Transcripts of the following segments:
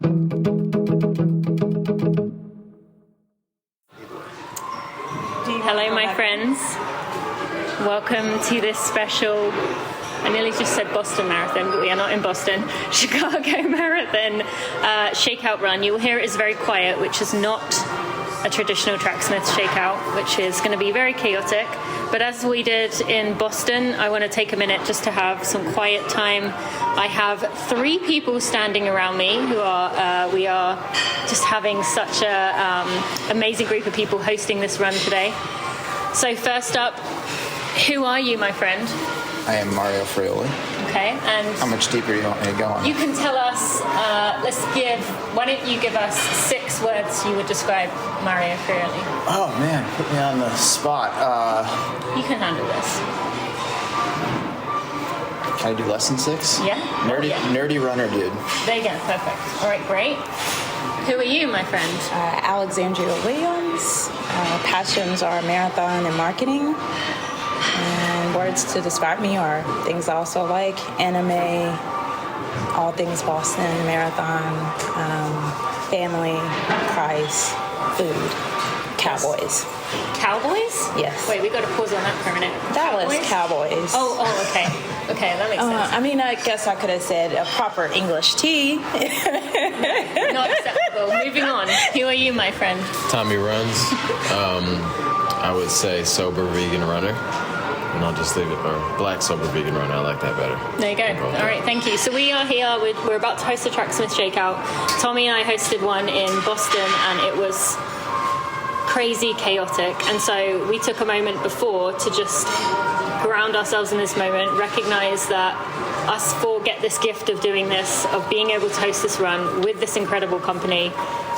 Hello, my friends. Welcome to this special, I nearly just said Boston Marathon, but we are not in Boston, Chicago Marathon Shakeout run. You'll hear it is very quiet, which is not a traditional Tracksmith shakeout, which is going to be very chaotic. But as we did in Boston, I want to take a minute just to have some quiet time. I have 3 people standing around me who are, we are just having such a amazing group of people hosting this run today. So first up, who are you, my friend? I am Mario Fraioli. Okay, and how much deeper do you want me to go on? You can tell us, why don't you give us 6 words you would describe Mario Fraioli? Oh man, put me on the spot. You can handle this. Can I do less than 6? Yeah. Nerdy runner dude. There you go, perfect. All right, great. Who are you, my friend? Alexandria Will. Passions are marathon and marketing. And words to describe me are things I also like: anime, all things Boston, marathon, family, price, food, cowboys. Cowboys? Yes. Wait, we got to pause on that for a minute. Dallas Cowboys. Oh, okay. Okay, that makes sense. I mean, I guess I could have said a proper English tea. Not acceptable. Moving on. Who are you, my friend? Tommie Runz. I would say sober vegan runner. And I'll just leave it, or black sober vegan runner. I like that better. There you go. All right, thank you. So we are here. We're about to host a Tracksmith Shakeout. Tommie and I hosted one in Boston, and it was crazy chaotic. And so we took a moment before to just ground ourselves in this moment, recognize that us 4 get this gift of doing this, of being able to host this run with this incredible company.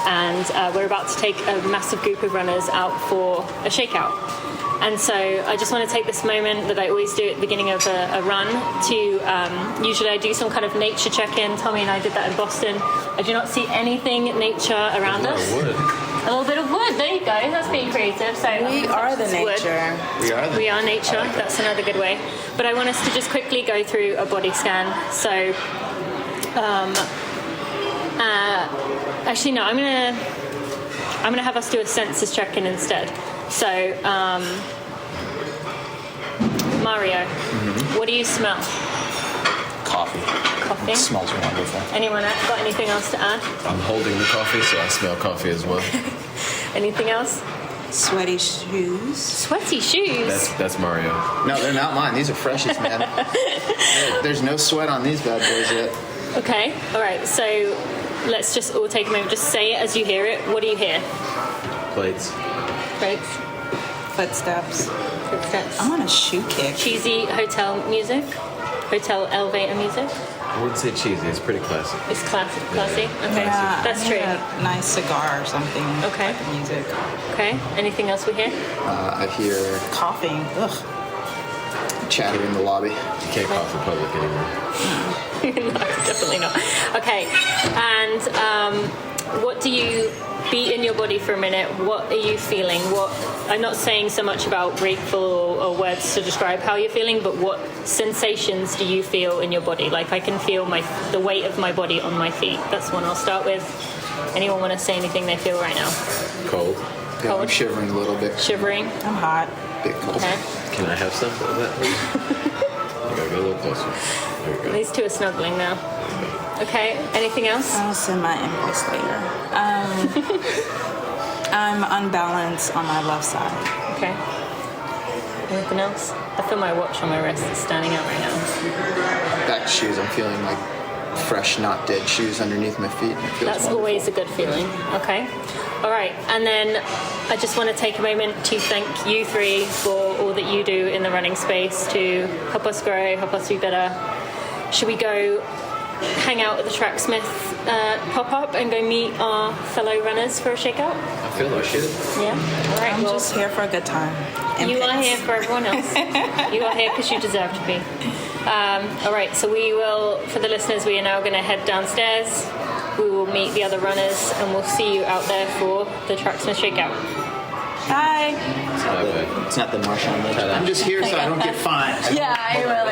And we're about to take a massive group of runners out for a shakeout. And so I just want to take this moment that I always do at the beginning of a run to, usually I do some kind of nature check-in. Tommie and I did that in Boston. I do not see anything nature around us. A little bit of wood. There you go. That's being creative. So we are the nature. We are nature. Like that's another good way. But I want us to just quickly go through a body scan. So, actually, no. I'm gonna have us do a senses check-in instead. So, Mario, what do you smell? Coffee. Coffee? It smells wonderful. Anyone got anything else to add? I'm holding the coffee, so I smell coffee as well. Anything else? Sweaty shoes. Sweaty shoes? That's Mario. No, they're not mine. These are freshies, man. There's no sweat on these bad boys yet. Okay, all right. So let's just all take a moment. Just say it as you hear it. What do you hear? Plates. Plates. Footsteps. Footsteps. I'm on a shoe kick. Cheesy hotel music. Hotel elevator music. I wouldn't say cheesy. It's pretty classic. It's classy. Okay, Yeah, that's I true. hear a nice cigar or something. Okay. Like music. Okay. Anything else we hear? I hear Coughing. Ugh. chatter in the lobby. You can't cough in public anymore. No, definitely not. Okay. And what do you be in your body for a minute? What are you feeling? I'm not saying so much about grateful or words to describe how you're feeling, but what sensations do you feel in your body? Like I can feel the weight of my body on my feet. That's one I'll start with. Anyone want to say anything they feel right now? Cold. Yeah, I'm shivering a little bit. Shivering. I'm hot. Bit cold. Okay. Can I have some of that, please? You gotta get a little closer. There we go. These 2 are snuggling now. Okay. Anything else? I'll send my invoice later. I'm unbalanced on my left side. Okay. Anything else? I feel my watch on my wrist is standing out right now. Back to shoes. I'm feeling like fresh, not dead shoes underneath my feet. It feels That's wonderful. always a good feeling. Okay. All right. And then I just want to take a moment to thank you 3 for all that you do in the running space to help us grow, help us be better. Should we go hang out at the Tracksmith pop-up and go meet our fellow runners for a shakeout? I feel like shit. Yeah? All right. I'm just here for a good time. And You are pets. here for everyone else. You are here because you deserve to be. All right, so we will, for the listeners, we are now going to head downstairs. We will meet the other runners, and we'll see you out there for the Tracksmith Shakeout. Bye. It's not the Martian legend. I'm just here so I don't get fined. Yeah, I will.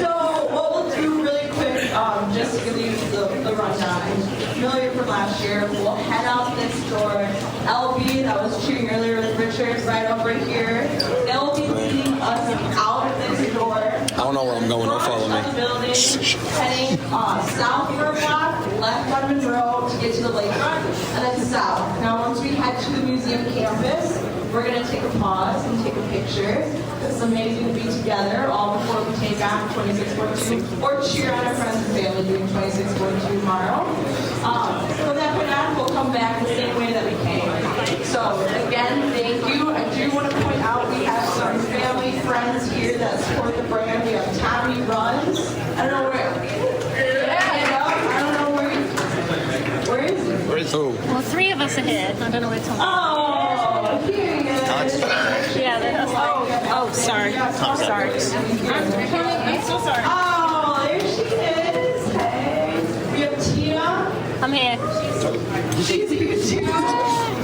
So what we'll do really quick, just just to give you the rundown. I'm familiar from last year. We'll head out this door. LB, that was cheering earlier with Richard, right over here. They'll be leading us out this door. I don't know where I'm going. Don't follow me. Building, heading south for a block, left on Monroe to get to the lakefront, and then south. Now, once we head to the museum campus, we're going to take a pause and take a picture. It's amazing to be together all before we take on 2642 or cheer on our friends and family doing 2642 tomorrow. From that point on, we'll come back the same way that we came. So, again, thank you. I do want to point out we have some family friends here that support the brand. We have Tommie Runz. I don't know where. I don't know where is he? Where is who? Well, three of us are here. I don't know where Tom. Oh, here he is. Yeah, that's Oh, sorry. Sorry. I'm so sorry. Oh, there she is. Hey. We have Tina. I'm here. She's here too.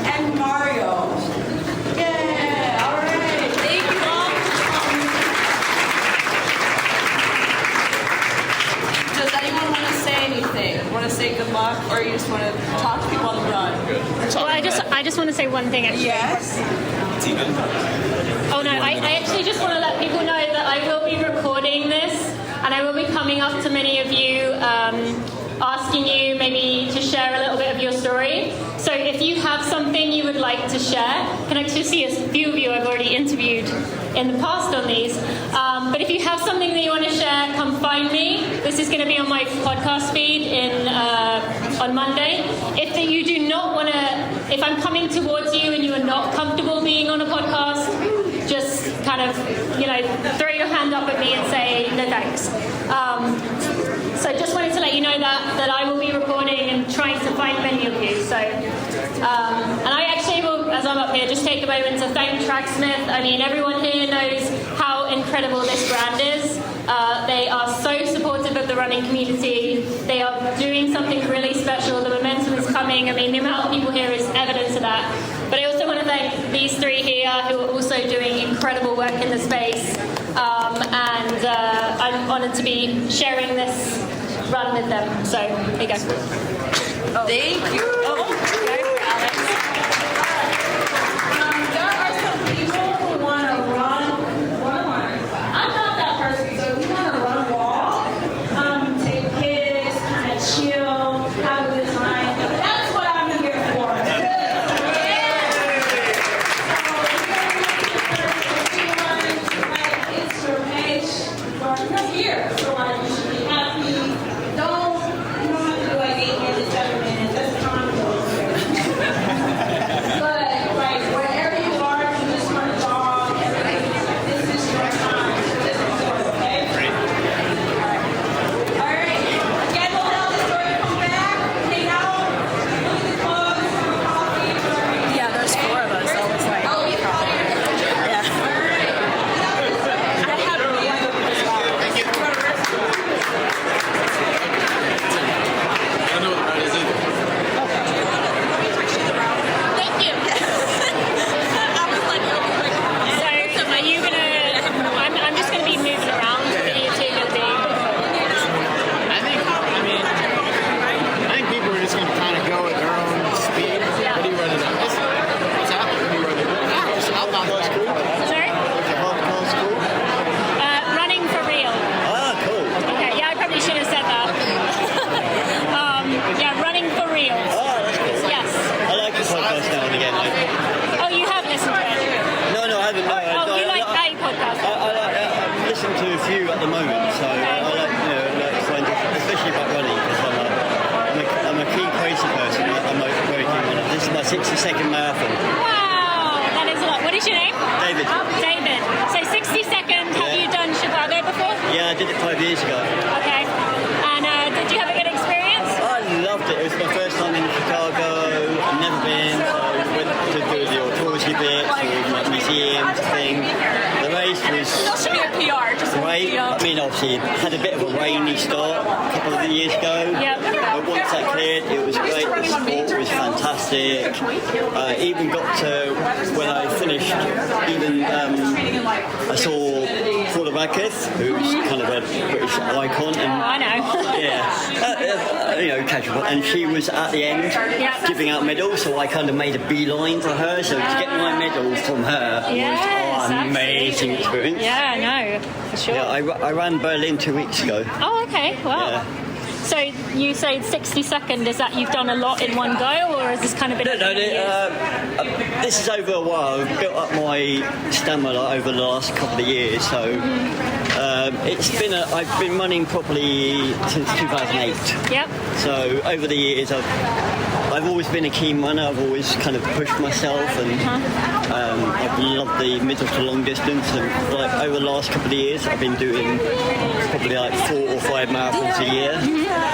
And Mario. Yeah. All right. Thank you all. Does anyone want to say anything? Want to say good luck, or you just want to talk to people on the run? Well, I just want to say one thing actually. Yes. Oh no, I actually just want to let people know that I will be recording this, and I will be coming up to many of you, asking you maybe to share a little bit of your story. So if you have something you would like to share, can actually see a few of you I've already interviewed in the past on these. But if you have something that you want to share, come find me. This is going to be on my podcast feed on Monday. If you do not want to, if I'm coming towards you and you are not comfortable being on a podcast, just kind of, throw your hand up at me and say no thanks. So just wanted to let you know that I will be recording and trying to find many of you. So, and I actually will, as I'm up here, just take a moment to thank Tracksmith. I mean, everyone here knows how incredible this brand is. They are so supportive of the running community. They are doing something really special. The momentum is coming. I mean, the amount of people here is evidence of that. But I also want to thank these three here who are also doing incredible work in the space. And I'm honoured to be sharing this run with them. So, here you go. Thank you. Alex. There are some people who want to run. I'm not that person, so if you want to run a wall, take pics, kind of chill, have a good time. That's what I'm here for. It's your page. You're here, so you should be happy. You don't have to do like 8 minutes, 7 minutes. That's comfortable. But wherever you are, you just want to jog. This is your time. This is yours, okay? All right. Again, we'll tell the story. Come back, hang out, look at the clothes, coffee. Yeah, there's 4 of us. So it's like, Oh, you call it. yeah. All right. I have no idea as well. I don't know what that is either. Thank you. I was like, So, are you gonna? I'm just gonna be moving around. Are you two gonna be? I think people are just going to kind of go at their own speed. Yeah. What are you running at? What's happening? What are you running at? Just outbound school. Sorry? School. Running for real. Ah, cool. Okay, yeah, I probably should have said that. Yeah, running for real. Oh, that's cool. Yes. I like the podcast now and again. Oh, you have listened to it? No, I haven't. No, Oh, you like a podcast? I'm listening to a few at the moment, so I like, find out, especially about running, because I'm a keen crazy person. I'm very keen on it. This is my 60-second marathon. Wow, that is a lot. What is your name? David. David. So 60 seconds. Have you done Chicago before? Yeah, I did it 5 years ago. Okay. And did you have a good experience? I loved it. It was my first time in Chicago. I've never been, so I went to do the autopsy bits, the museums thing. The race was should be a PR. Just great. I mean, obviously, it had a bit of a rainy start a couple of years ago. Yep. But once that cleared, it was great. The sport was fantastic. fantastic. Even got to when I finished. Even I saw Paula Radcliffe, who's kind of a British icon. And, I know. Yeah, casual. And she was at the end giving out medals, so I kind of made a beeline for her. So to get my medal from her was an amazing experience. Yeah, I know, for sure. Yeah, I ran Berlin 2 weeks ago. Oh, okay, wow. Yeah. So you say 60-second, is that you've done a lot in one go, or has this kind of been... This is over a while. I've built up my stamina over the last couple of years, so I've been running properly since 2008. Yep. So over the years, I've always been a keen runner. I've always kind of pushed myself, and I've loved the middle to long distance. And like over the last couple of years, I've been doing probably like 4 or 5 marathons a year.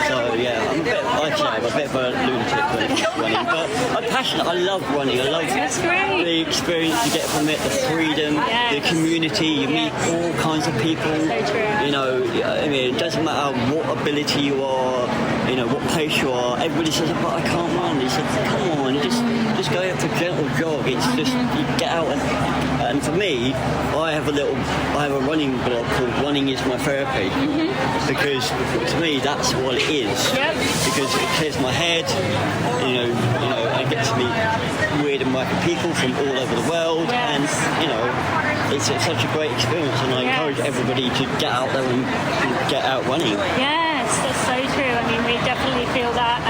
So yeah, I'm a bit, like I say, I'm a bit of a lunatic when it comes to running, but I'm passionate. I love running. I love the experience you get from it, the freedom, the community. You meet all kinds of people. So true. You know, I mean, it doesn't matter what ability you are, you know, what pace you are. Everybody says, "But I can't run." He said, "Come on, just go out for a gentle jog. It's just you get out and for me, I have a running blog called "Running Is My Therapy," because to me that's what it is. Yep. Because it clears my head. You know, I get to meet weird and wacky people from all over the world, and you know, it's such a great experience. And I encourage everybody to get out there and get out running. Yes, that's so true. I mean, we definitely feel that,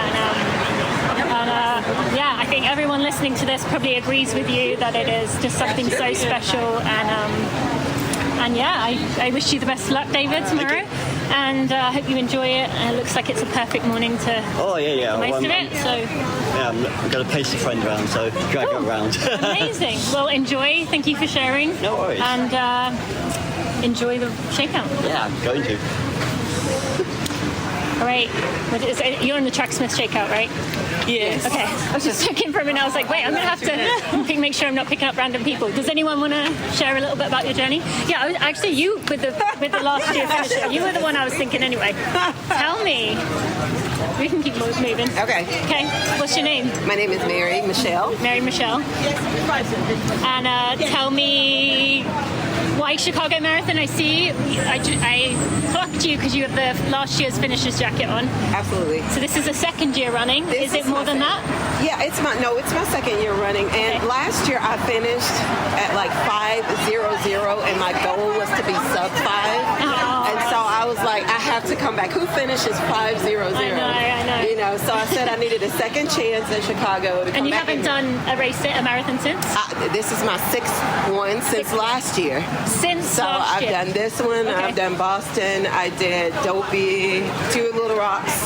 I think everyone listening to this probably agrees with you that it is just something so special. And I wish you the best of luck, David, tomorrow. And I hope you enjoy it. And it looks like it's a perfect morning to most of it. So yeah, I'm going to pace a friend around, so drag her around. Amazing. Well, enjoy. Thank you for sharing. No worries. And enjoy the shakeout. Yeah, I'm going to. All right. You're on the Tracksmith Shakeout, right? Yes. Okay. I was just checking for a minute. I was like, wait, I'm going to have to make sure I'm not picking up random people. Does anyone want to share a little bit about your journey? Yeah, actually, you with the last year finisher. You were the one I was thinking anyway. Tell me. We can keep moving. Okay. Okay. What's your name? My name is Mary Michelle. Mary Michelle. And tell me... Why Chicago Marathon? I see. I clocked you because you have the last year's finisher's jacket on. Absolutely. So this is a second year running. Is it more than that? Yeah, it's my second year running. And last year I finished at like 5:00, and my goal was to be sub 5. Oh. And so I was like, I have to come back. Who finishes 5:00? I know. You know, so I said I needed a second chance in Chicago to come And you back haven't done a marathon since? This is my 6th one since last year. Since So last year. I've done this one, Okay. I've done Boston, I did Dopey, 2 Little Rocks,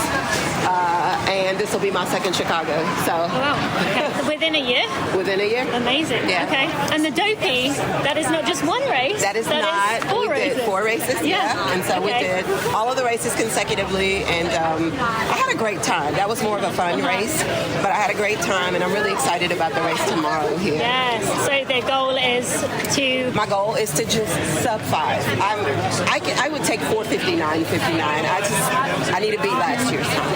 and this will be my second Chicago. So Wow. Okay. Within a year? within a year. Amazing. Yeah. Okay. And the Dopey, that is not just one race. That is not. Four We races. did 4 races, Yeah. and so we Okay. did all of the races consecutively, and I had a great time. That was more of a fun race, but I had a great time, and I'm really excited about the race tomorrow here. Yes. So the goal is to... My goal is to just sub 5. I would take 4:59.59. I need to beat last year's time.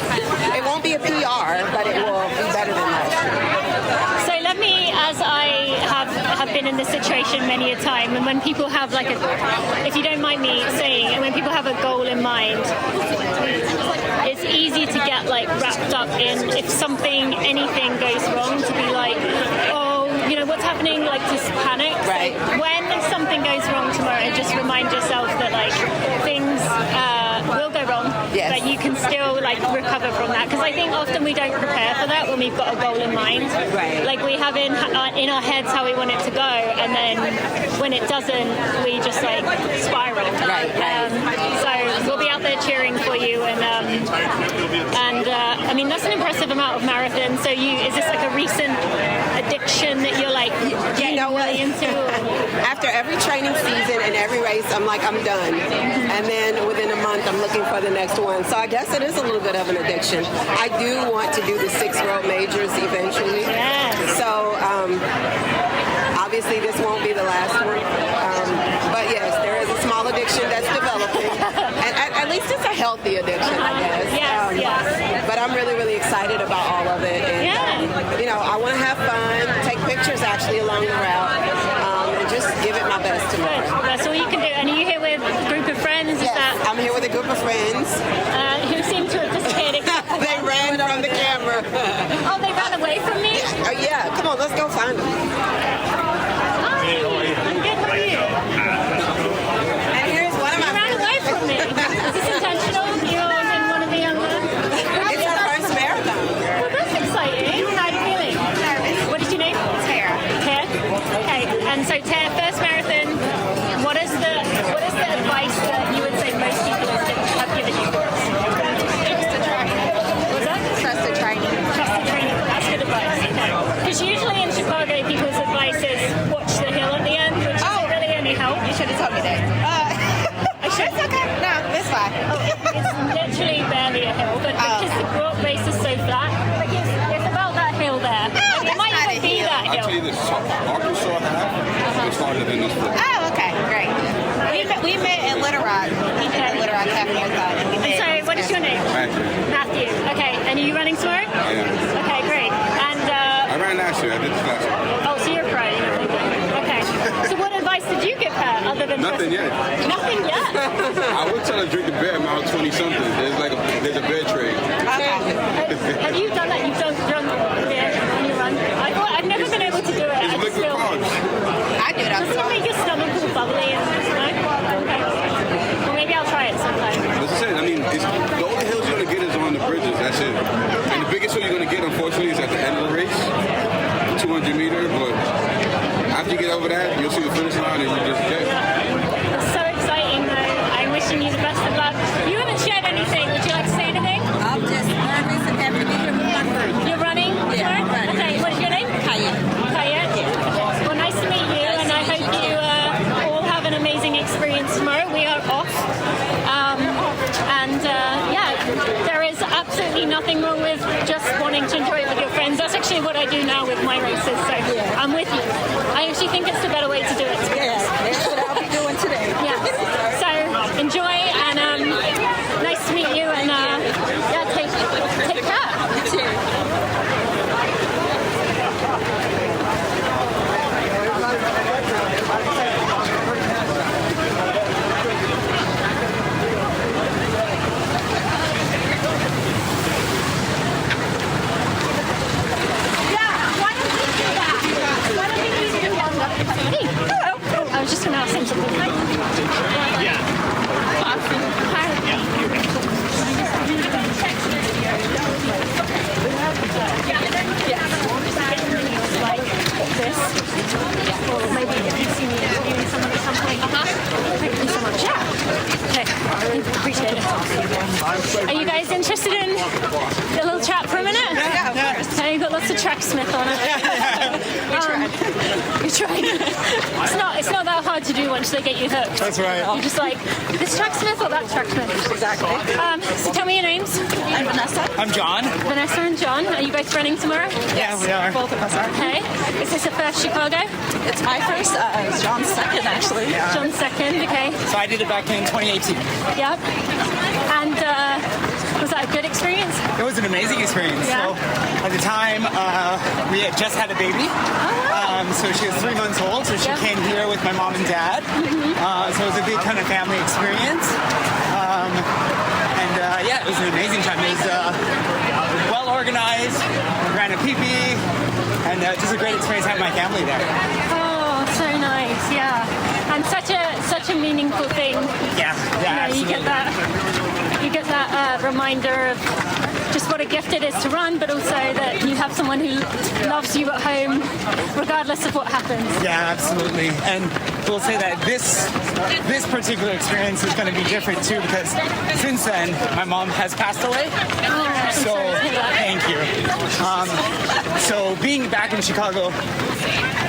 It won't be a PR, but it will be better than last year. So let me, as I have been in this situation many a time, and when people have like if you don't mind me saying, and when people have a goal in mind, it's easy to get like wrapped up in if anything goes wrong, to be like, oh, you know, what's happening, like just panic. Right. So when something goes wrong tomorrow, just remind yourself that like things will go wrong, Yes. but you can still like recover from that. Because I think often we don't prepare for that when we've got a goal in mind. Right. Like we have in our heads how we want it to go, and then when it doesn't, we just like spiral. Right. So we'll be out there cheering for you, and I mean that's an impressive amount of marathons. So is this like a recent addiction that you're like getting really into? After every training season and every race, I'm like, I'm done. And then within a month, I'm looking for the next one. So I guess it is a little bit of an addiction. I do want to do the 6 World Majors eventually. Yes. So obviously this won't be the last one. But yes, there is a small addiction that's developing. And at least it's a healthy addiction, I guess. Yes. But I'm really, really excited excited about all of it. And, you know, I want to have fun, take pictures actually along the route, and just give it my best tomorrow. Good. That's all you can do. And are you here with a group of friends? Yes, I'm here with a group of friends. Who seem to have disappeared. They ran from the camera. Oh, they ran away from me? Yeah, come on, let's go find them. Hi, I'm good. How are you? And here's one of my ran away from me. Is this intentional? You didn't want to be on the... It's our first marathon. Well, that's exciting. How are you feeling? Nervous. What did you name? Tara. Tara? Okay. And so, Tara, first marathon, what is the advice that you would say most people have given you? Trust the training. What was that? Trust the training. Trust the training. That's good advice. Because usually in Chicago, people's advice is watch the hill at the end, which doesn't really any help. You should have told me that. I should. It's okay. No, it's fine. It's literally barely a hill, but because the broad base is so flat, like it's about that hill there. It might even be that hill. I'll tell you this, Arkansas half is harder than this one. Oh, okay, great. We met at Little Rock. He did at Little Rock half marathon. And so, what is your name? Matthew. Okay, and are you running tomorrow? I am. Okay, great. And I ran last year. I did this last year. oh, so you're a pro. Okay. So what advice did you give her other than Nothing yet. Nothing yet. I would tell her to drink the beer mile 20 something. There's a beer trade. Have you done that? You've done beer when you run? I've never been able to do it. It's liquid carbs. I do it all the Doesn't it time. make your stomach all bubbly and no? Okay. Well, maybe I'll try it sometime. As I said, I mean, the only hills you're going to get is on the bridges. That's it. And the biggest hill you're going to get, unfortunately, is at the end of the race, 200 meter. But after you get over that, you'll see the finish line and you just get. It's so exciting, though. I'm wishing you the best of luck. You haven't shared anything. Would you like to say anything? I'm just nervous and happy to be here with my friends. You're running? Yeah, I'm running. Okay, what is your name? Kaya. Kaya? Well, nice to meet you, and I hope you all have an amazing experience tomorrow. We are off. There is absolutely nothing wrong with just wanting to enjoy it with your friends. That's actually what I do now with my races, so I'm with you. I actually think it's the better way to do it. That's what I'll be doing today. Yeah. So enjoy, and nice to meet you, and take care. You too. I was just going to ask him something. Yeah. Like this. Or maybe if you see me interviewing someone at some point. Thank you so much. Yeah. Okay. Appreciate it. Are you guys interested in a little chat for a minute? Yeah, of course. You've got lots of Tracksmith on it. You're trying. It's not that hard to do once they get you hooked. That's right. You're just like, this Tracksmith or that Tracksmith? Exactly. So tell me your names. I'm Vanessa. I'm John. Vanessa and John. Are you both running tomorrow? Yeah, we are. Both of us are. Okay. Is this a first Chicago? It's my first. It's John's second, actually. John's second. Okay. So I did it back in 2018. Yep. And was that a good experience? It was an amazing experience. Yeah. So at the time, we had just had a baby. So she was 3 months old. So she Yeah. came here with my mom and dad. So it was a big kind of family experience. Yeah, it was an amazing time. It was well organized. Ran a PP, and just a great experience having my family there. Oh, so nice. Yeah. And such a meaningful thing. Yeah, You get that reminder of just what a gift it is to run, but also that you have someone who loves you at home, regardless of what happens. Yeah, absolutely. And we'll say that this particular experience is going to be different too, because since then my mom has passed away. So thank you. So being back in Chicago,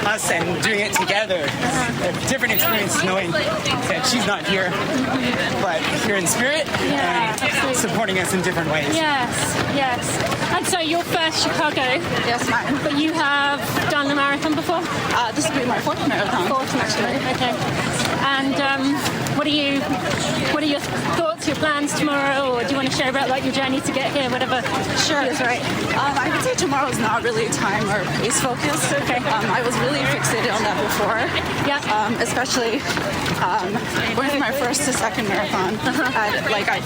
us and doing it together, a different experience knowing that she's not here, but here in spirit and supporting us in different ways. Yes. And so your first Chicago. Yes, mine. But you have done the marathon before? This will be my fourth marathon. Fourth marathon. Okay. And what are your thoughts, your plans tomorrow, or do you want to share about like your journey to get here, whatever? Sure. Feels right. I would say tomorrow's not really time or pace focused. Okay. I was really fixated on that before. Yeah. Especially going from my first to second marathon. I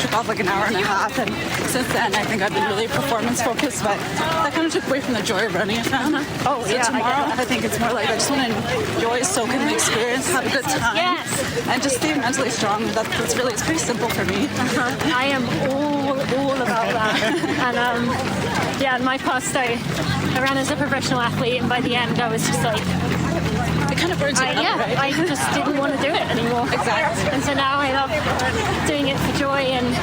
took off like an hour and a half, and since then I think I've been really performance focused, but that kind of took away from the joy of running. I found. Oh, so yeah. tomorrow I think it's more like I just want to enjoy, soak in the experience, have a good time, Yes. and just stay mentally strong. It's pretty simple for me. I am all about that. And in my past I ran as a professional athlete, and by the end I was just like, It kind of burns you out, right? I just didn't want to do it anymore. Exactly. And so now I love doing it for joy, and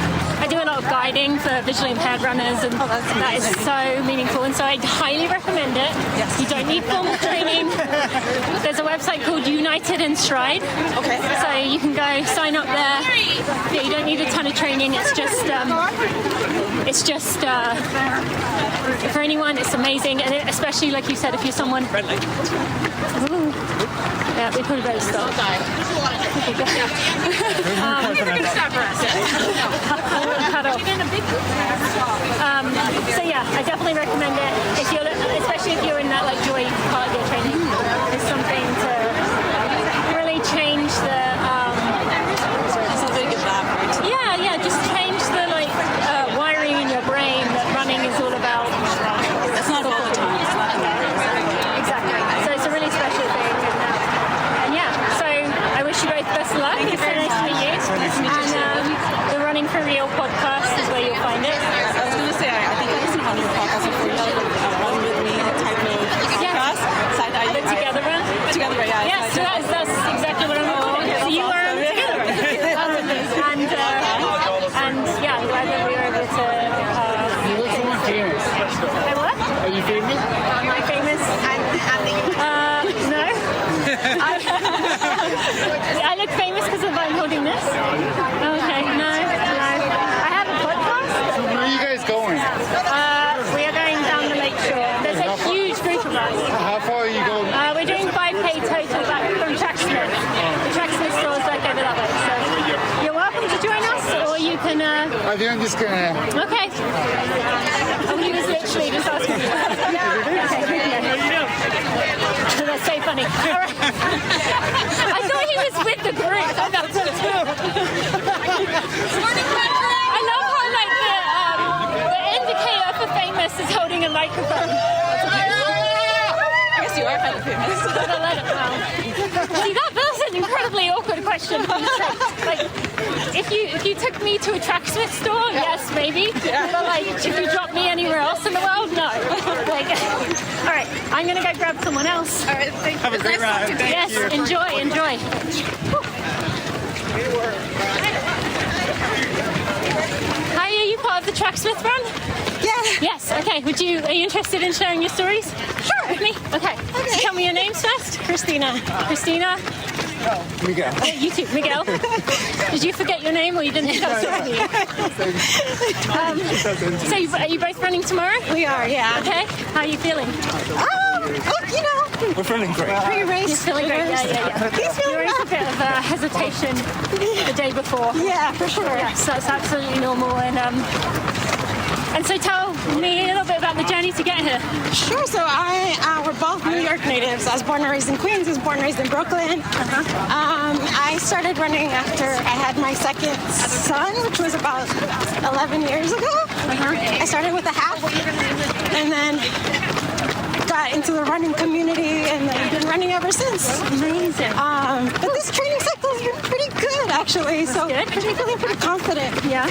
I do a lot of guiding for visually impaired runners, and that is so meaningful. And so I highly recommend it. Yes. You don't need formal training. There's a website called United in Stride. Okay. So you can go sign up there. Yeah, you don't need a ton of training. It's just for anyone. It's amazing, and especially like you said, if you're someone. Ooh. Yeah, we probably better stop. Cut off. So yeah, I definitely recommend it. If you're, especially if you're in that like joy part of your training, it's something to really change the. Something to get back, right? Yeah, just change the like wiring in your brain that running is all about. It's not all the time. It's not Exactly. So it's a really special thing, and yeah. So I wish you both best of luck. It's so nice to meet you. And the Running for Real podcast is where you'll find it. I was going to say, I think I listened to your podcast before. You had like a Run With Me type of podcast. The Together Run? Together Run, yeah. Yes, that's exactly what I'm recording. So you were on Together Run. And yeah, I'm glad that we were able to... You look somewhat famous. What? Are you famous? Am I famous? No. I look famous because I'm holding this? Okay, no. I have a podcast. Where are you guys going? We are going down the lake shore. There's a huge group of us. How far are you going? We're doing 5K total back from Tracksmith. The Tracksmith store is like over that way. So you're welcome to join us, or you can... I think I'm just gonna... Okay. Oh, he was literally just asking. That's so funny. All right. I thought he was with the group. I thought so too. I love how like the indicator for famous is holding a microphone. I guess you are kind of famous. See, that was an incredibly awkward question. Like, if you took me to a Tracksmith store, yes, maybe. But like, if you dropped me anywhere else in the world, no. Like, all right, I'm gonna go grab someone else. All right, thank you. Have a great ride. Yes, enjoy. Hi, are you part of the Tracksmith run? Yeah. Yes. Okay. Are you interested in sharing your stories? Sure. With me? Okay. So tell me your names first. Christina. Miguel. Oh, you too, Miguel. Did you forget your name, or you didn't think I was talking to you? So are you both running tomorrow? We are, yeah. Okay. How are you feeling? We're feeling great. Pre-race. You're feeling great. Yeah. He's feeling You're in a bit of hesitation the day before. Yeah, for sure. Yes, that's absolutely normal. And so tell me a little bit about the journey to get here. Sure. So we're both New York natives. I was born and raised in Queens. I was born and raised in Brooklyn. I started running after I had my second son, which was about 11 years ago. I started with a half, and then got into the running community, and I've been running ever since. Amazing. But this training cycle has been pretty good, actually. So I'm feeling pretty confident. Yeah.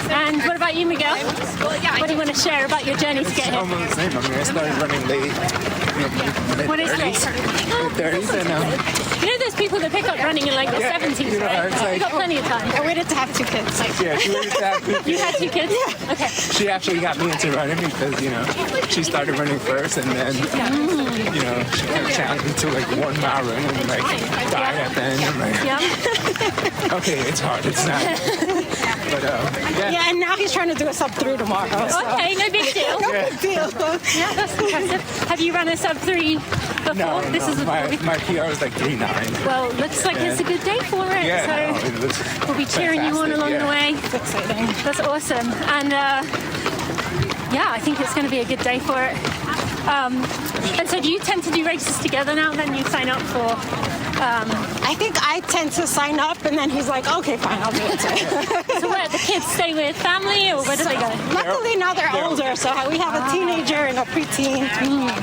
And what about you, Miguel? What do you want to share about your journey to get here? Almost the same. I mean, I started running late. What is late? Mid-30s, and you know those people that pick up running in like the 70s, you know, right? it's like- You got plenty of time. I waited to have 2 kids. yeah, she waited to have 2 kids. You had 2 kids? Yeah. Okay. She actually got me into running because, she started running first, and then, she kind of challenged me to like 1 mile run and like died at the end. I'm like, okay, it's hard. It's not. But Yeah, and now he's trying to do a sub-3 tomorrow. So. Okay, no big deal. No big deal. Yeah, that's impressive. Have you run a sub-3 before? No, This is my PR was like 3.9. Well, looks like it's a good day for it. Yeah, so no, it was we'll be cheering you on along the way. It's exciting. That's awesome. And yeah, I think it's going to be a good day for it. And so do you tend to do races together now? Then you sign up for... I think I tend to sign up, and then he's like, okay, fine, I'll do it too. So where, the kids stay with family, or where do they go? Luckily now they're older, so we have a teenager and a preteen,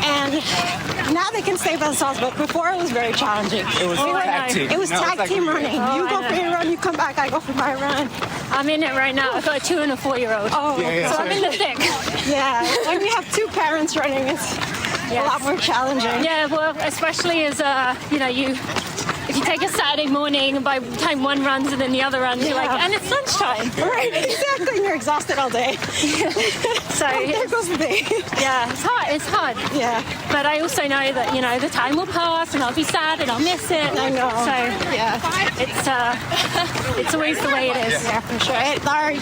and now they can stay by themselves, but before it was very challenging. It was tag team. It was tag team running. You go I for your run, you come back, I go for my run. I'm in it right now. I've got a 2 and a 4-year-old. Oh, so I'm in the thick. Yeah, when you have two parents running, it's a lot more challenging. Yeah, well, especially as, if you take a Saturday morning, and by the time one runs and then the other runs, you're like, and it's lunchtime. Right, exactly. You're exhausted all day. So there goes the day. Yeah, it's hard. Yeah. But I also know that, the time will pass and I'll be sad and I'll miss it. I know. So yeah, it's always the way it is. Yeah, for sure. Our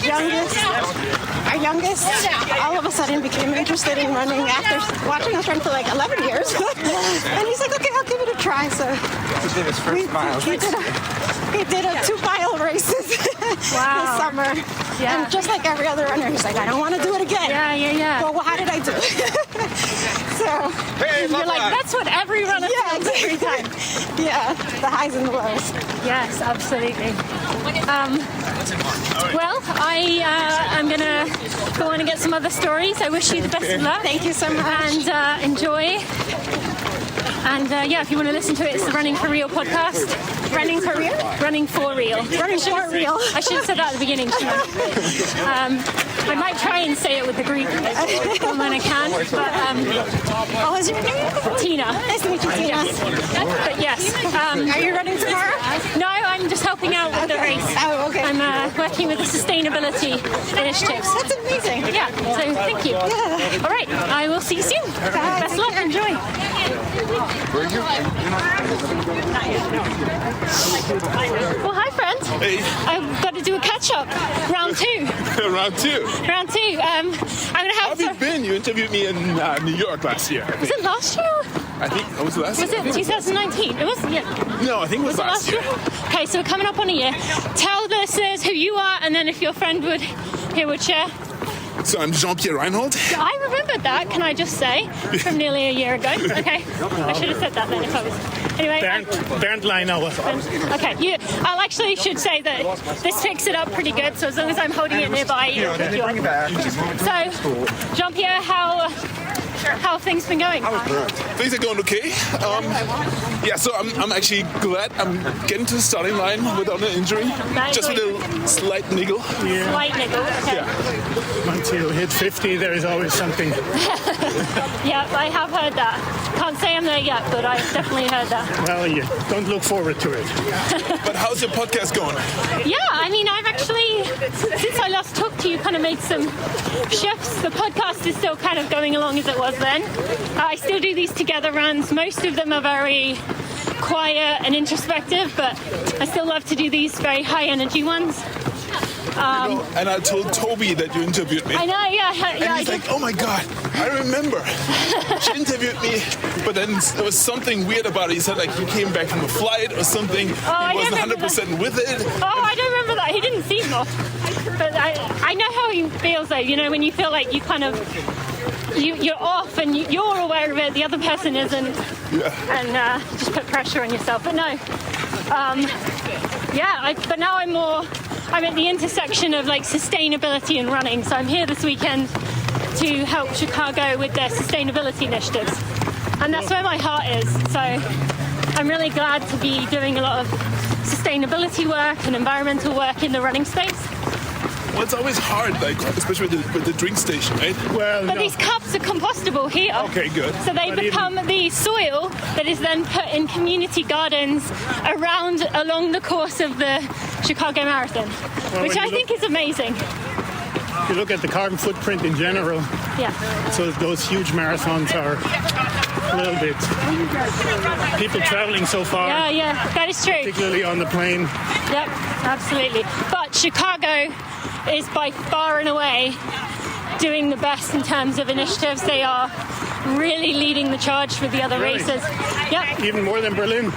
youngest, all of a sudden became interested in running after watching us run for like 11 years. And he's like, okay, I'll give it a try. So He did his first mile. he did a 2-mile races this summer. Yeah. And just like every other runner, he's like, I don't want to do it again. Yeah. Well, how did I do it? So you're like, that's what every runner feels every time. Yeah, the highs and the lows. Yes, absolutely. Well, I'm going to go on and get some other stories. I wish you the best of luck. Thank you so much. And enjoy. And if you want to listen to it, it's the Running for Real podcast. Running for real? Running for real. Running for real. I should have said that at the beginning, shouldn't I? I might try and say it with the Greek when I can. But what was your name? Tina. Nice to meet you, Tina. But yes. Are you running tomorrow? No, I'm just helping out with the race. Oh, okay. I'm working with the sustainability initiatives. That's amazing. Yeah, so thank you. Yeah. All right, I will see you soon. Bye. Best luck, enjoy. Well, hi, friends. Hey. I've got to do a catch-up. Round 2. Round 2. Round 2. I'm going to have... How have you been? You interviewed me in New York last year. Was it last year? I think it was last year. Was it 2019? It was, yeah. No, I think it was last year. Okay, so we're coming up on a year. Tell the listeners who you are, and then if your friend would share. So I'm Jean-Pierre Reinhold. I remembered that, can I just say, from nearly a year ago. Okay, I should have said that then if I was... Anyway. Bernd Leinauer. Okay, I'll actually should say that this picks it up pretty good, so as long as I'm holding it nearby, you'll pick you up. So, Jean-Pierre, how have things been going? Things are going okay. So I'm actually glad I'm getting to the starting line without an injury. Just with a slight niggle. Yeah. Slight niggle, okay. Yeah. Once you hit 50, there is always something. Yeah, I have heard that. Can't say I'm there yet, but I've definitely heard that. Well, you don't look forward to it. But how's your podcast going? Yeah, I mean, I've actually, since I last talked to you, kind of made some shifts. The podcast is still kind of going along as it was then. I still do these together runs. Most of them are very quiet and introspective, but I still love to do these very high energy ones. And I told Toby that you interviewed me. I know, yeah. And he's like, oh my God, I remember. She interviewed me, but then there was something weird about it. He said like he came back from a flight or something. He wasn't 100% with it. Oh, I don't remember that. He didn't seem off. But I know how he feels though, when you feel like you kind of, you're off and you're aware of it, the other person isn't. Yeah. And just put pressure on yourself. But no. But now I'm at the intersection of like sustainability and running. So I'm here this weekend to help Chicago with their sustainability initiatives. And that's where my heart is. So I'm really glad to be doing a lot of sustainability work and environmental work in the running space. Well, it's always hard, like especially with the drink station, right? Well, but these cups are compostable here. Okay, good. So they become the soil that is then put in community gardens along the course of the Chicago Marathon, which I think is amazing. If you look at the carbon footprint in general, so those huge marathons are a little bit people traveling so far. Yeah, that is true. Particularly on the plane. Yep, absolutely. But Chicago is by far and away doing the best in terms of initiatives. They are really leading the charge with the other races. Yep. Even more than Berlin?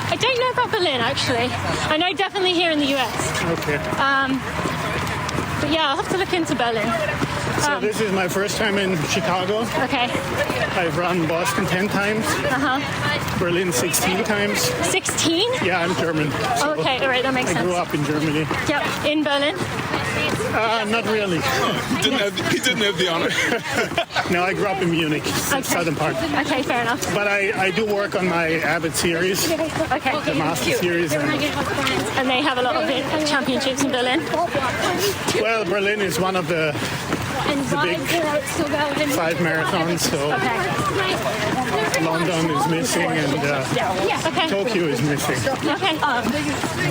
I don't know about Berlin, actually. I know definitely here in the US. Okay. But yeah, I'll have to look into Berlin. So this is my first time in Chicago. Okay. I've run Boston 10 times. Berlin 16 times. 16? Yeah, I'm German. So okay, all right, that makes sense. I grew up in Germany. Yep, in Berlin? Not really. He didn't have the honor. No, I grew up in Munich, southern part. Okay, fair enough. But I do work on my Abbott series. Okay. The Master Series. And they have a lot of championships in Berlin? Well, Berlin is one of the big 5 marathons, so London is missing and Tokyo is missing. Okay.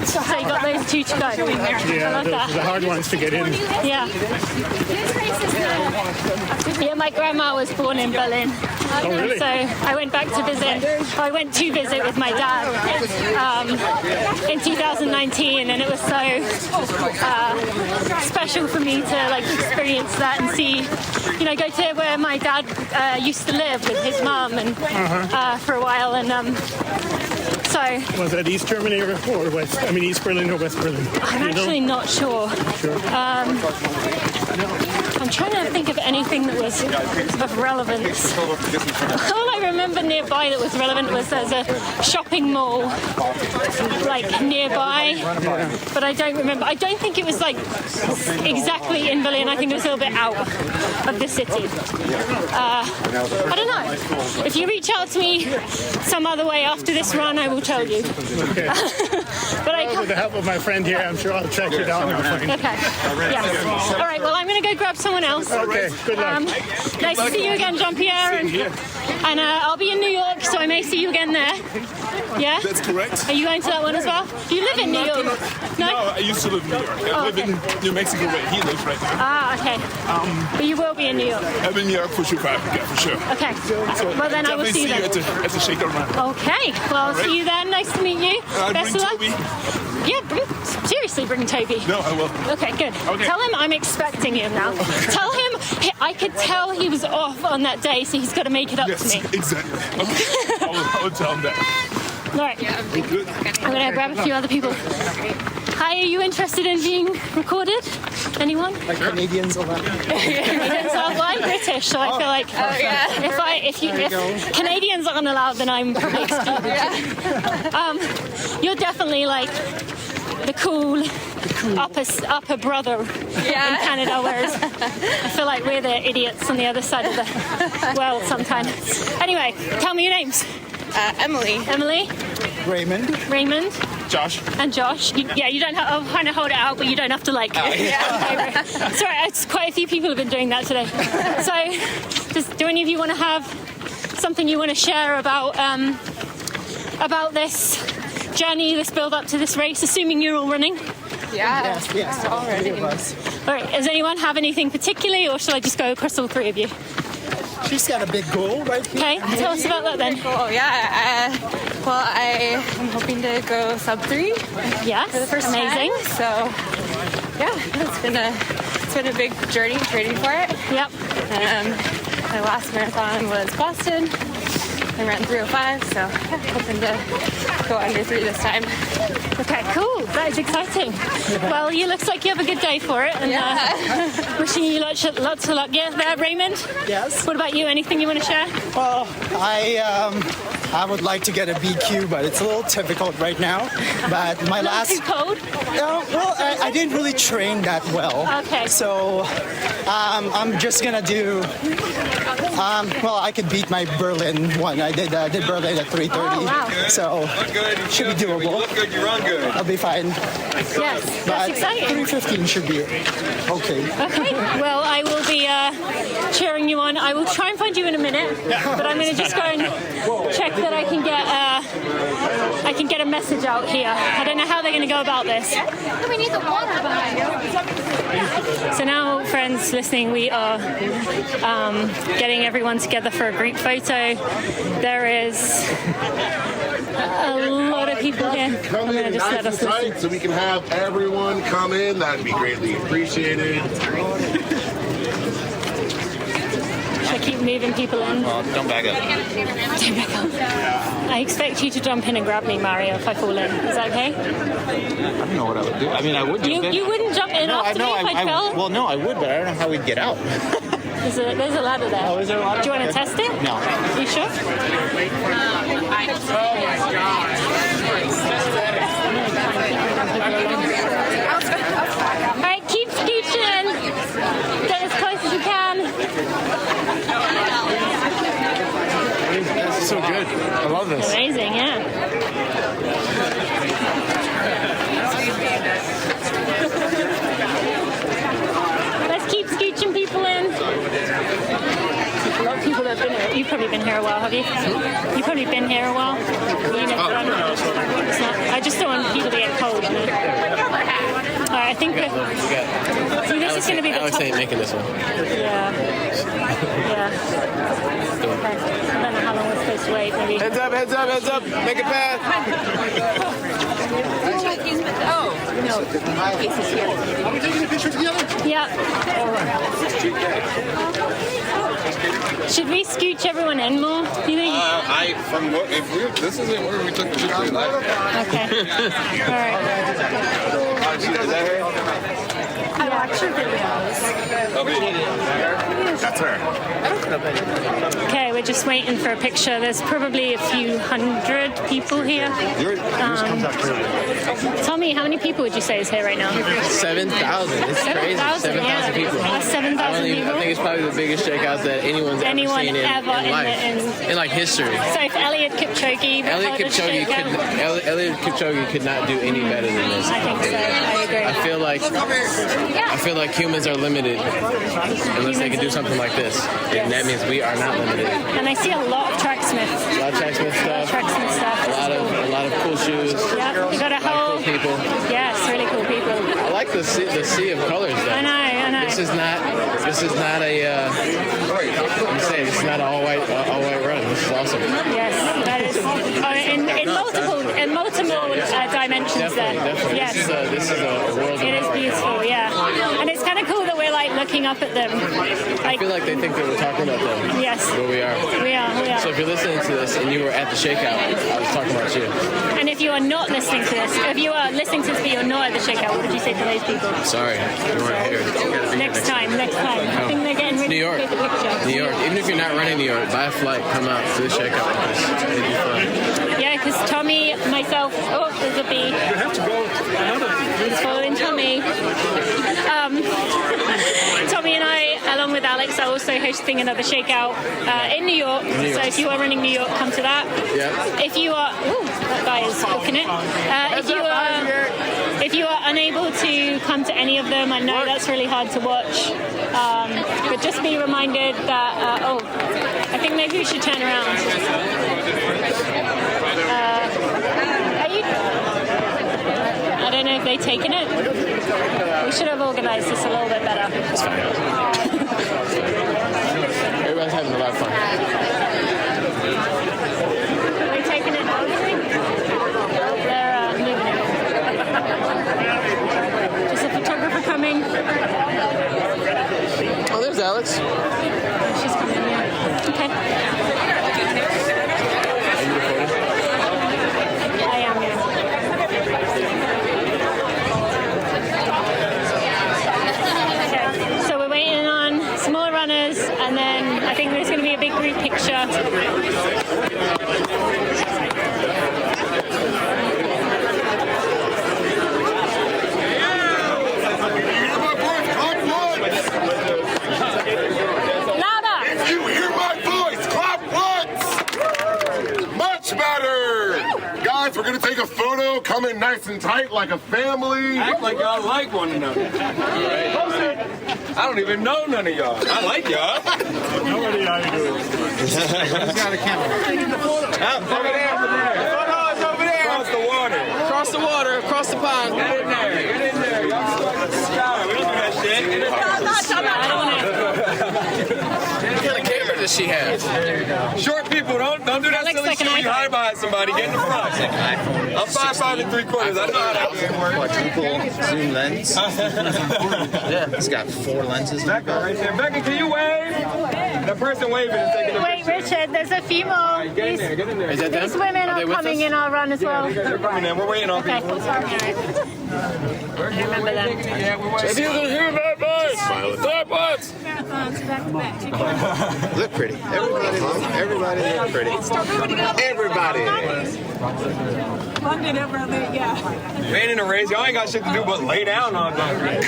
So you got those 2 to go. Yeah, the hard ones to get in. Yeah. Yeah, my grandma was born in Berlin. Oh, really? So I went back to visit. I went to visit with my dad in 2019, and it was so special for me to like experience that and see, go to where my dad used to live with his mum and for a while, and so. Was that East Germany or West? I mean, East Berlin or West Berlin? I'm actually not sure. I'm trying to think of anything that was of relevance. All I remember nearby that was relevant was there's a shopping mall like nearby, but I don't remember. I don't think it was like exactly in Berlin. I think it was a little bit out of the city. I don't know. If you reach out to me some other way after this run, I will tell you. Okay. But with the help of my friend here, I'm sure I'll track you down and find you. Okay. Yes. All right. Well, I'm going to go grab someone else. Okay. Good luck. Nice to see you again, Jean-Pierre. And I'll be in New York, so I may see you again there. Yeah? That's correct. Are you going to that one as well? Do you live in New York? No, I used to live in New York. I live in New Mexico where he lives right now. Ah, okay. But you will be in New York? I'm in New York for Chicago, yeah, for sure. Okay. So well, then I will see you then. At the Shakeout run. Okay. Well, I'll see you then. Nice to meet you. Best of luck. Toby. Yeah, seriously, bring Toby. No, I will. Okay, good. Okay. Tell him I'm expecting him now. Tell him I could tell he was off on that day, so he's got to make it up to me. Exactly. Okay. I will tell him that. All right. I'm going to grab a few other people. Hi, are you interested in being recorded? Anyone? Like Canadians a lot. Canadians are well, I'm British, so I feel like if Canadians aren't allowed, then I'm probably excluded. You're definitely like the cool upper brother in Canada, whereas I feel like we're the idiots on the other side of the world sometimes. Anyway, tell me your names. Emily. Emily. Raymond. Josh. And Josh. You don't have. I'll kind of hold it out, but you don't have to like. Sorry, it's quite a few people have been doing that today. So, do any of you want to have something you want to share about this journey, this build up to this race? Assuming you're all running. Yeah. Yes. Already. All right. Does anyone have anything particularly, or shall I just go across all 3 of you? She's got a big goal right here. Okay, tell us about that then. Oh yeah. Well, I am hoping to go sub 3. Yeah, for the first amazing. time. So yeah, it's been a big journey training for it. Yep. My last marathon was Boston. I ran 3:05, so hoping to go under 3 this time. Okay, cool. That is exciting. Well, you looks like you have a good day for it, and wishing you lots of luck. Yeah, there, Raymond. Yes. What about you? Anything you want to share? Well, I would like to get a BQ, but it's a little difficult right now. But my last. Too cold? Well, I didn't really train that well. Okay. So I'm just gonna do. Well, I could beat my Berlin one. I did Berlin at 3:30. Oh, wow. So should be doable. You look good. You run good. I'll be fine. Yes, that's exciting. 3:15 should be okay. Okay. Well, I will be cheering you on. I will try and find you in a minute, but I'm going to just go and check that I can can get a message out here. I don't know how they're going to go about this. We need the water behind you. So now, friends listening, we are getting everyone together for a group photo. There is a lot of people here. Come I'm going to in just nice let and us tight listen. so we can have everyone come in. That'd be greatly appreciated. Should I keep moving people in? Don't back up. Don't back up. I expect you to jump in and grab me, Mario, if I fall in. Is that okay? I don't know what I would do. I mean, I would jump in. You wouldn't jump in after me if I fell? Well, no, I would, but I don't know how we'd get out. There's a ladder there. Oh, is there a ladder? Do you want to test it? No. You sure? All right, keep scooching. Get as close as you can. This is so good. I love this. Amazing, yeah. Let's keep scooching people in. A lot of people that have been here. You've probably been here a while, have you? You've probably been here a while. It's not, I just don't want people to get cold. You know? All right, I think that. See, this is going to be the Alex tough. ain't making this one. Yeah. Yeah. Okay. I don't know how long we're supposed to wait. Maybe. Heads up, heads up, heads up. Make it fast. Oh, no. Casey's here. Are we taking a picture together? Yeah. Should we scooch everyone in more? Do you think? This isn't where we took the picture. Okay. All right. I watch your videos. That's her. Okay, we're just waiting for a picture. There's probably a few hundred people here. Tommy, how many people would you say is here right now? 7,000. It's crazy. 7,000 people. That's 7,000 people. I think it's probably the biggest shakeout that anyone's ever seen in life. In like history. So if Eliud Kipchoge Eliud Kipchoge could not do any better than this. I think so. I agree. I feel like humans are limited unless they can do something like this. Yes. And that means we are not limited. And I see a lot of Tracksmith. A lot of Tracksmith stuff. A lot of cool shoes. Yeah, you got a whole cool people. Yes, really cool people. I like the sea of colors though. I know. This is not a let me say this is not an all white run. This is awesome. Yes, that is in multiple dimensions. Definitely. Yes. This is a world of It is art. beautiful, yeah. And it's kind of cool that we're like looking up at them. I feel like they think that we're talking about them. Yes. But we are. We are. So if you're listening to this and you were at the Shakeout, I was talking about you. And if you are not listening to this, if you are listening to this but you're not at the Shakeout, what would you say to those people? Sorry, you weren't here. Next time. I think they're getting ready to take the picture. New York. Even if you're not running New York, buy a flight, come out to the Shakeout with us. It'd be fun. Yeah, because Tommy, myself, there's a bee. You have to go. He's following Tommy. Tommy and I, along with Alex, are also hosting another Shakeout in New York. So if you are running New York, come to that. Yeah. If you are, that guy is booking it. If you are unable to come to any of them, I know that's really hard to watch. But just be reminded that. I think maybe we should turn around. I don't know if they've taken it. We should have organised this a little bit better. It's fine. Everybody's having a lot of fun. Are they taking it now, do you think? They're moving it. Is the photographer coming? Oh, there's Alex. She's coming, yeah. Okay. Are you recording? I am, yeah. Okay, so we're waiting on some more runners, and then I think there's going to be a big group picture. We're gonna take a photo, come in nice and tight like a family. Act like y'all like one another. I don't even know none of y'all. I like y'all. Nobody how you doing? Who's got a camera? Over there. Photos over there. across the water, across the pond. Get in there. Get in there. Y'all can go to the shower. We don't do that shit. Get in there. What kind of camera does she have? Short people, don't do that silly shit when you hide behind somebody. Get in the front. I'm 5'5" and 3/4. I know how that works. Quadruple zoom lens. Yeah, it's got 4 lenses. Becca right there. Becca, can you wave? The person waving is taking a Wait, picture. Richard, there's a few more. Get in there, get in there. Is that them? These women are coming in our run as well. They're coming in. We're waiting on Okay, people. sorry. I remember them. Yeah, we're waiting. If you can hear that voice, that voice. Look pretty. Everybody look pretty. Everybody. London over there, yeah. You ain't in a race. Y'all ain't got shit to do but lay down all day.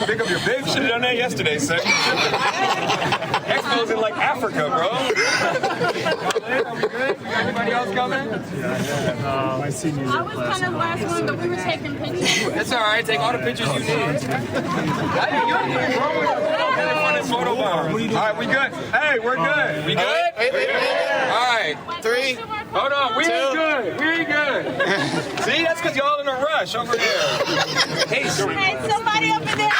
Pick up your bib. Should have done that yesterday, sir. Expo's in like Africa, bro. Anybody else coming? My seniors. I was kind of last one, but we were taking pictures. It's all right. Take all the pictures you need. Photo bomb. All right, we good. Hey, we're good. We good? Wait. All right. 3. Hold on. We ain't good. We ain't good. See, that's because y'all in a rush over there. Hey, somebody over there.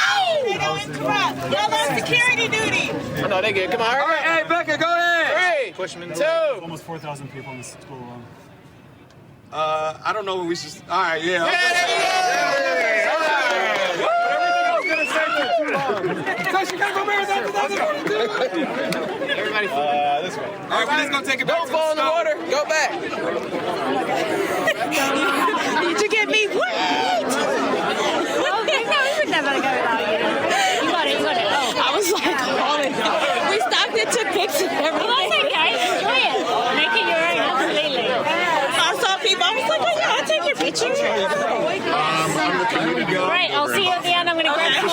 They don't interrupt. Y'all on security duty. Oh, no, they good. Come on, all right. Hey, Becca, go ahead. 3. Pushman. 2. Almost 4,000 people in this school alone. I don't know what we should. All right, yeah. All right. Everybody, this way. All right, we're just gonna take it back. Don't fall in the water. Go back. Did you get me? What? Oh, no, we would never go without you. You got it. Oh, I was like, we stopped and took pictures. Well, that's okay. Enjoy it. Make it your own, absolutely. I saw people. I was like, oh yeah, I'll take your picture. Right, I'll see you at the end. I'm going to grab you.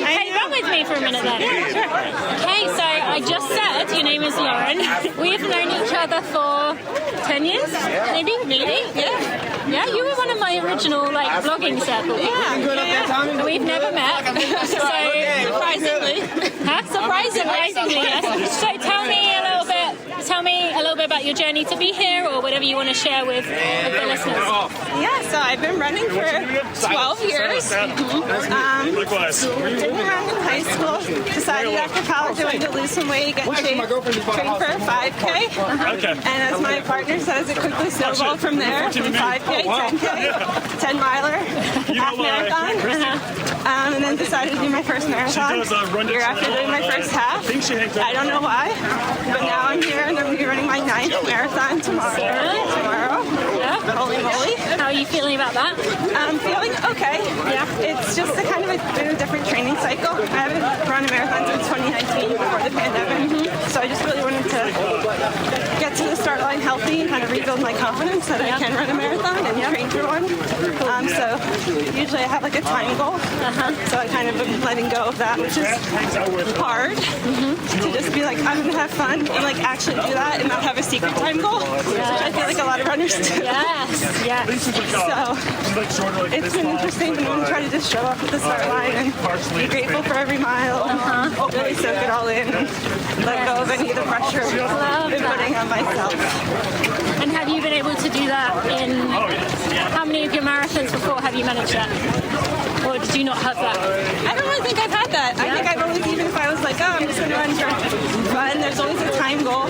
Hey, run with me for a minute then. Okay, so I just said your name is Lauren. We've known each other for 10 years, maybe. Yeah, you were one of my original vlogging circles. Yeah. We've never met. So surprisingly, yes. So tell me a little bit about your journey to be here, or whatever you want to share with the listeners. Yeah, so I've been running for 12 years. Didn't run in high school. Decided after college I wanted to lose some weight, get in shape, train for a 5K. And as my partner says, it quickly snowballed from there. From 5K, 10K, 10 miler, half marathon. And then decided to do my first marathon year after doing my first half. I don't know why, but now I'm here and I'm going to be running my 9th marathon tomorrow. Yeah. Holy moly. How are you feeling about that? I'm feeling okay. Yeah. It's just been a different training cycle. I haven't run a marathon since 2019 before the pandemic. So I just really wanted to get to the start line healthy and kind of rebuild my confidence that I can run a marathon and train for one. So usually I have a time goal. So I kind of been letting go of that, which is hard to just be like, I'm going to have fun and actually do that and not have a secret time goal, which I feel like a lot of runners do. Yes. So it's been interesting, but I'm going to try to just show up at the start line and be grateful for every mile and really soak it all in and let go of any of the pressure I've been putting on myself. And have you been able to do that in how many of your marathons before have you managed that? Or did you not have that? I don't really think I've had that. I think I've always, even if I was like, oh, I'm just going to run for fun, there's always a time goal.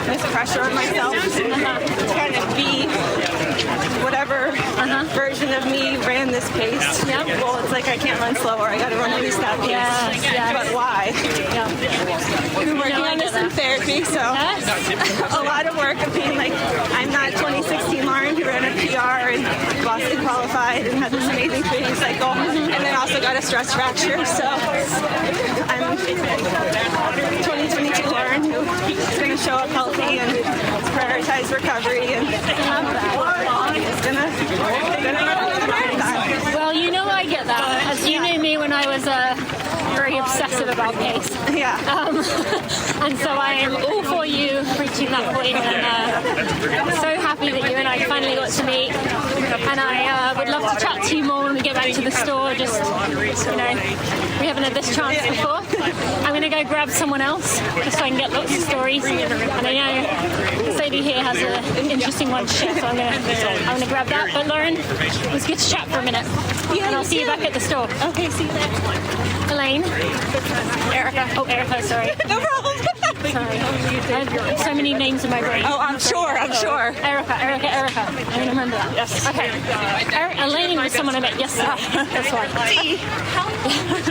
There's pressure on myself to kind of be whatever version of me ran this pace. Well, it's like I can't run slower. I got to run at least that pace. But why? I've been working on this in therapy, so a lot of work of being like, I'm not 2016 Lauren who ran a PR and Boston qualified and had this amazing training cycle, and then also got a stress fracture. So I'm 2022 Lauren who is going to show up healthy and prioritize recovery and is going to run another marathon. Well, I get that. As you knew me when I was very obsessive about pace. Yeah. And so I am all for you reaching that point, and I'm so happy that you and I finally got to meet. And I would love to chat to you more when we get back to the store, just, we haven't had this chance before. I'm going to go grab someone else just so I can get lots of stories. And I know this lady here has an interesting one to share, so I'm going to grab that. But Lauren, it was good to chat for a minute. And I'll see you back at the store. Okay, see you there. Elaine. Erica. Oh, Erica, sorry. No problem. Sorry. I have so many names in my brain. Oh, I'm sure. Erica. I'm going to remember that. Yes. Okay. Elaine was someone I met yesterday. That's why.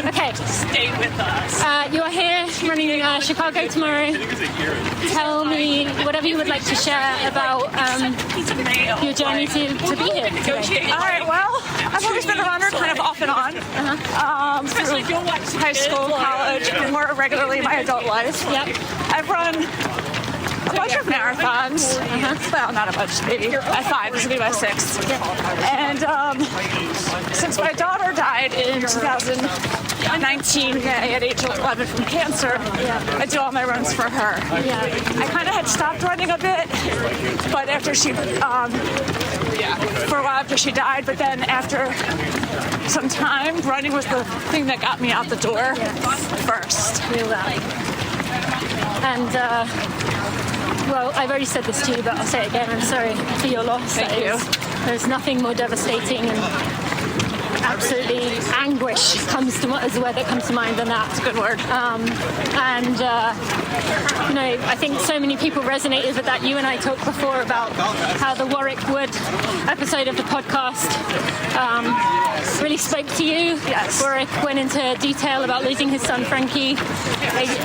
Okay. Stay with us. You are here running Chicago tomorrow. Tell me whatever you would like to share about your journey to be here today. All right, well, I've always been a runner kind of off and on. Through high school, college, and more regularly my adult life. Yep. I've run a bunch of marathons. Well, not a bunch, maybe. At 5, this will be my 6th. And since my daughter died in 2019 at age 11 from cancer, I do all my runs for her. I kind of had stopped running a bit, but after she, for a while after she died, but then after some time, running was the thing that got me out the door first. And, well, I've already said this to you, but I'll say it again. I'm sorry for your loss. Thank you. There's nothing more devastating and absolutely anguish is the word that comes to mind than that. That's a good word. I think so many people resonated with that. You and I talked before about how the Warwick Wood episode of the podcast really spoke to you. Yes. Warwick went into detail about losing his son Frankie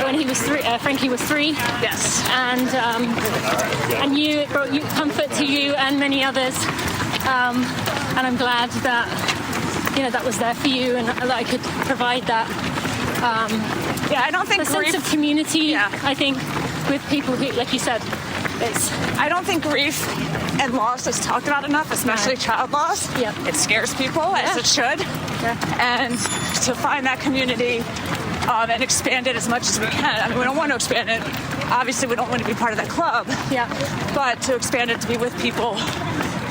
when he was 3. Frankie was 3. Yes. And it brought you comfort to you and many others. And I'm glad that that was there for you and that I could provide that. I don't think sense of community. I think with people who, like you said, I don't think grief and loss is talked about enough, especially child loss. It scares people, as it should. And to find that community and expand it as much as we can. I mean, we don't want to expand it. Obviously, we don't want to be part of that club. But to expand it to be with people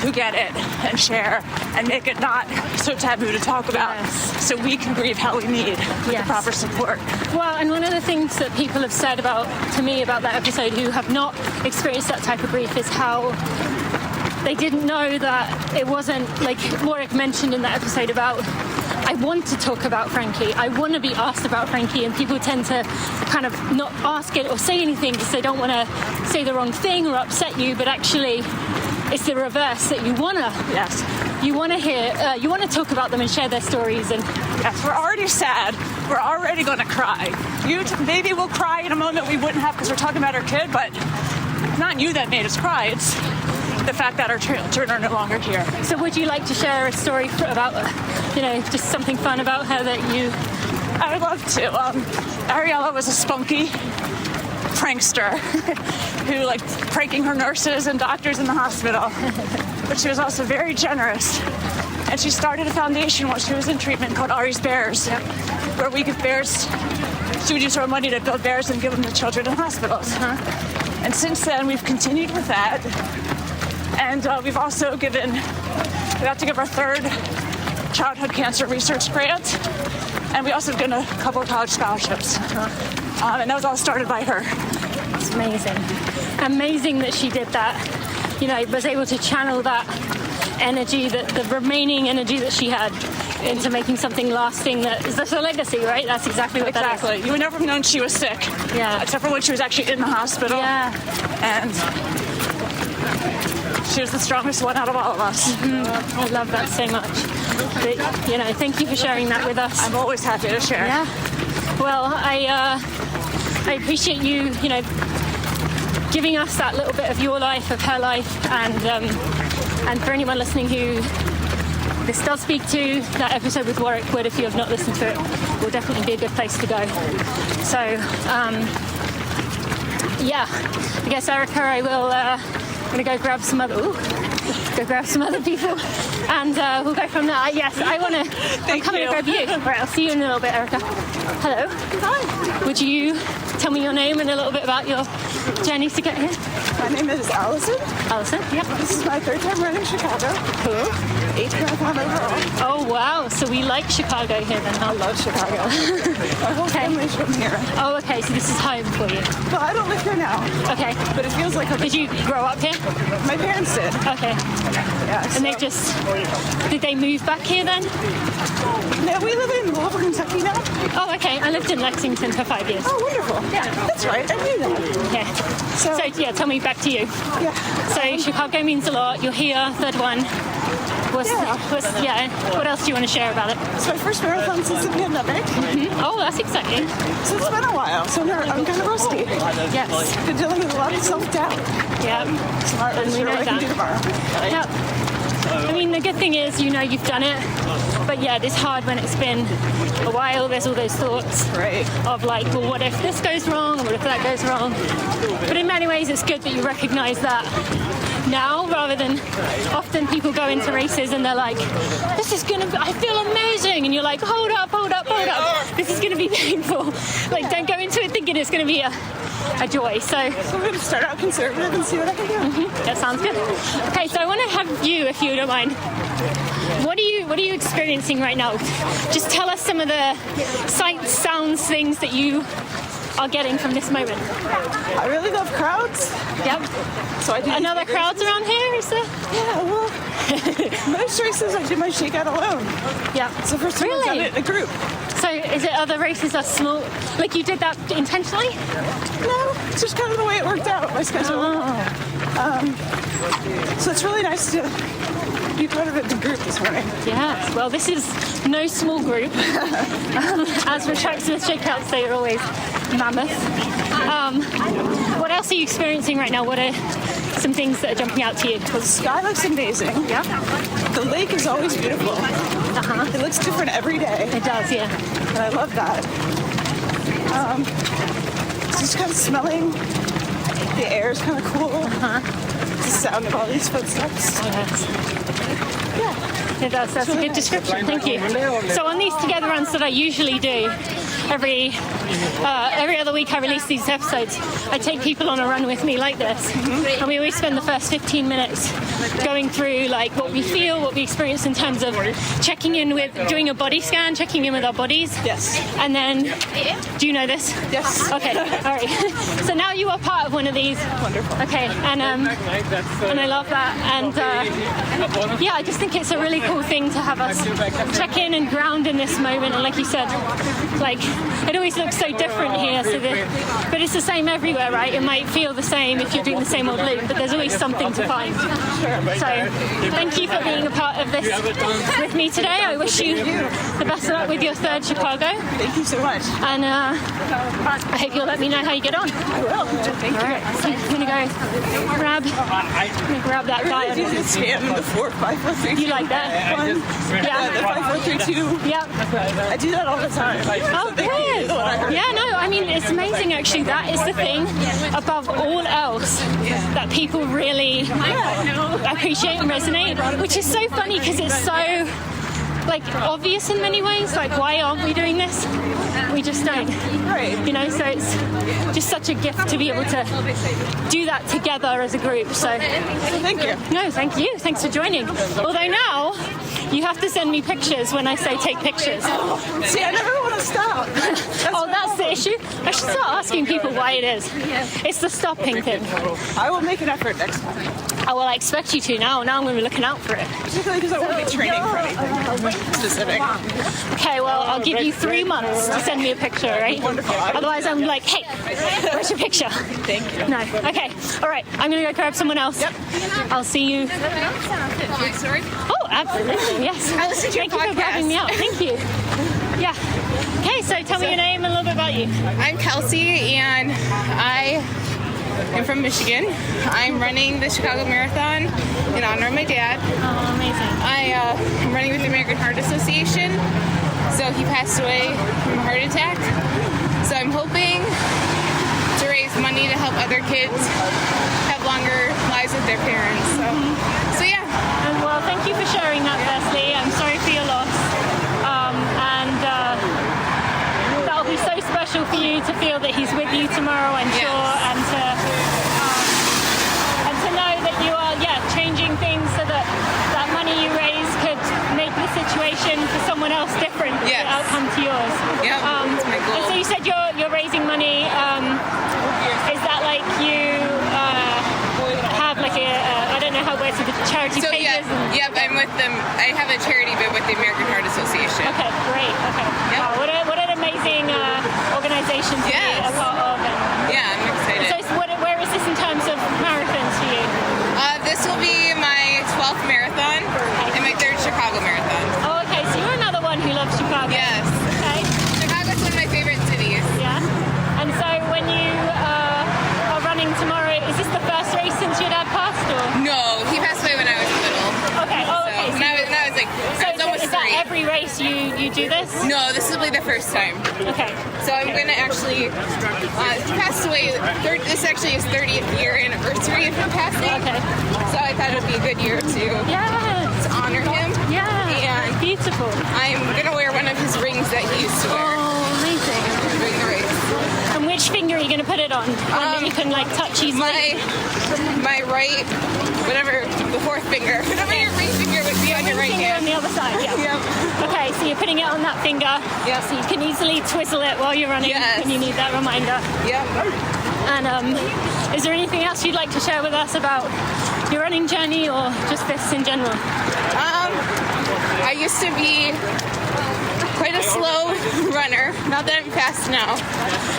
who get it and share and make it not so taboo to talk about, so we can grieve how we need with the proper support. Well, and one of the things that people have said to me about that episode who have not experienced that type of grief is how they didn't know that it wasn't, like Warwick mentioned in that episode about, I want to talk about Frankie. I want to be asked about Frankie, and people tend to kind of not ask it or say anything because they don't want to say the wrong thing or upset you, but actually it's the reverse, that you want to. You want to hear, you want to talk about them and share their stories. And yes, we're already sad. We're already going to cry. Maybe we'll cry in a moment we wouldn't have because we're talking about our kid, but it's not you that made us cry. It's the fact that our children are no longer here. So would you like to share a story about, just something fun about her that you... I would love to. Ariella was a spunky prankster who liked pranking her nurses and doctors in the hospital. But she was also very generous. And she started a foundation while she was in treatment called Ari's Bears, where we give bears, she would use her money to build bears and give them to children in hospitals. And since then, we've continued with that. And we've also we have to give our 3rd childhood cancer research grant. And we also given a couple of college scholarships. And that was all started by her. It's amazing. Amazing that she did that. Was able to channel that energy, the remaining energy that she had into making something lasting that's a legacy, right? That's exactly what that is. You would never have known she was sick. Except for when she was actually in the hospital. And she was the strongest one out of all of us. I love that so much. But, thank you for sharing that with us. I'm always happy to share. Well, I appreciate you, giving us that little bit of your life, of her life, and for anyone listening who this does speak to, that episode with Warwick Wood, if you have not listened to it, will definitely be a good place to go. So, I guess Erica, I will. I'm gonna go grab some other people, and we'll go from there. Yes, I'm coming to grab you. Right, I'll see you in a little bit, Erica. Hello. Hi. Would you tell me your name and a little bit about your journey to get here? My name is Allison. Allison, yep. This is my third time running Chicago. Cool. 8th marathon overall. Oh, wow. So we like Chicago here then, huh? I love Chicago. My whole family's from here. Oh, okay. So this is home for you. Well, I don't live here now. Okay. But it feels like home. Did you grow up here? My parents did. Okay. Yeah. And they've just... Did they move back here then? No, we live in Louisville, Kentucky now. Oh, okay. I lived in Lexington for 5 years. Oh, wonderful. Yeah, that's right. I knew that. Yeah. So yeah, tell me, back to you. Yeah. So Chicago means a lot. You're here, third one. What else do you want to share about it? It's my first marathon since the pandemic. Oh, that's exciting. So it's been a while. So I'm kind of rusty. Yes. Been dealing with a lot of self-doubt. Yeah. So I'm not really sure what I can do tomorrow. Yep. I mean, the good thing is, you know, you've done it. But yeah, it's hard when it's been a while. There's all those thoughts of like, well, what if this goes wrong? Or what if that goes wrong? But in many ways, it's good that you recognize that now, rather than often people go into races and they're like, this is gonna be, I feel amazing, and you're like, hold up, this is gonna be painful. Like, don't go into it thinking it's gonna be a joy. So we're gonna start out conservative and see what I can do. That sounds good. Okay, so I want to have you, if you don't mind. What are you experiencing right now? Just tell us some of the sights, sounds, things that you are getting from this moment. I really love crowds. Yep. So I do another crowds around here, is there? Yeah, well, most races I do my shakeout alone. Yeah. It's the first time I've done it in a group. So is it other races are small? Like you did that intentionally? No, it's just kind of the way it worked out, my schedule. So it's really nice to be part of it in a group this morning. Yes, well, this is no small group. As for Tracksmith Shakeouts, they are always mammoth. What else are you experiencing right now? What are some things that are jumping out to you? Well, the sky looks amazing. Yeah. The lake is always beautiful. It looks different every day. It does, yeah. And I love that. Just kind of smelling. The air is kind of cool. The sound of all these footsteps. Oh, yeah. It does. That's a good description. Thank you. So on these together runs that I usually do, every other week I release these episodes, I take people on a run with me like this, and we always spend the first 15 minutes going through like what we feel, what we experience in terms of checking in with, doing a body scan, checking in with our bodies. Yes. And then, do you know this? Yes. Okay. All right. So now you are part of one of these. Wonderful. Okay. And I love that. And yeah, I just think it's a really cool thing to have us check in and ground in this moment. And like you said, like it always looks so different here, but it's the same everywhere, right? It might feel the same if you're doing the same old loop, but there's always something to find. So thank you for being a part of this with me today. I wish you the best of luck with your third Chicago. Thank you so much. And I hope you'll let me know how you get on. I will. Thank you. All right, so I'm gonna go grab that guy. I really do the scan in the 4, 5, 4, 3, 2. You like that? One. Yeah. The 5, 4, 3, 2. Yep. I do that all the time. Oh, good. Yeah, no, I mean, it's amazing actually. That is the thing above all else that people really appreciate and resonate, which is so funny because it's so like obvious in many ways. Like, why aren't we doing this? We just don't. Right. You know, so it's just such a gift to be able to do that together as a group. So thank you. No, thank you. Thanks for joining. Although now you have to send me pictures when I say take pictures. See, I never want to stop. That's the issue. I should start asking people why it is. It's the stopping thing. I will make an effort next time. Oh, well, I expect you to now. Now I'm going to be looking out for it. Particularly because I won't be training for anything specific. Okay, well, I'll give you 3 months to send me a picture, right? Wonderful. Otherwise, I'm like, hey, where's your picture? Thank you. No. Okay. All right. I'm going to go grab someone else. Yep. I'll see you. Oh, absolutely. Yes. I listened to your Thank you for grabbing me out. Thank you. Yeah. Okay, so tell me your name and a little bit about you. I'm Kelsey, and I am from Michigan. I'm running the Chicago Marathon in honor of my dad. Oh, amazing. I'm running with the American Heart Association. So he passed away from a heart attack. So I'm hoping to raise money to help other kids have longer lives with their parents. So yeah. And well, thank you for sharing that, firstly. I'm sorry for your loss. That'll be so special for you to feel that he's with you tomorrow, I'm sure, and to come to yours. Yep, that's my goal. And so you said you're raising money. Is that like you have like I don't know how it works with the charity pages? Yep, I'm with them. I have a charity bid with the American Heart Association. Okay, great. Okay. Yep. Wow, what an amazing organization to be a part of. Yeah, I'm excited. So where is this in terms of marathons for you? This will be my 12th marathon and my 3rd Chicago marathon. Oh, okay. So you're another one who loves Chicago. Yes. Okay. Chicago's one of my favorite cities. Yeah. And so when you are running tomorrow, is this the first race since your dad passed, or? No, he passed away when I was little. Okay. Oh, okay. So, when I was like, so I was almost is that 3. every race you do this? No, this will be the first time. Okay. So I'm gonna actually. He passed away. This actually is 30th year anniversary of him passing. Okay. So I thought it would be a good year to honor him. Yeah. And beautiful. I'm gonna wear one of his rings that he used to wear. Oh, amazing. During the race. And which finger are you gonna put it on? One that you can like touch easily. My right, whatever the 4th finger, whatever your ring finger would be on your right hand. On the other side, yeah. Okay, so you're putting it on that finger. Yeah. So you can easily twizzle it while you're running when you need that reminder. Yeah. And is there anything else you'd like to share with us about your running journey or just this in general? I used to be quite a slow runner. Not that I'm fast now.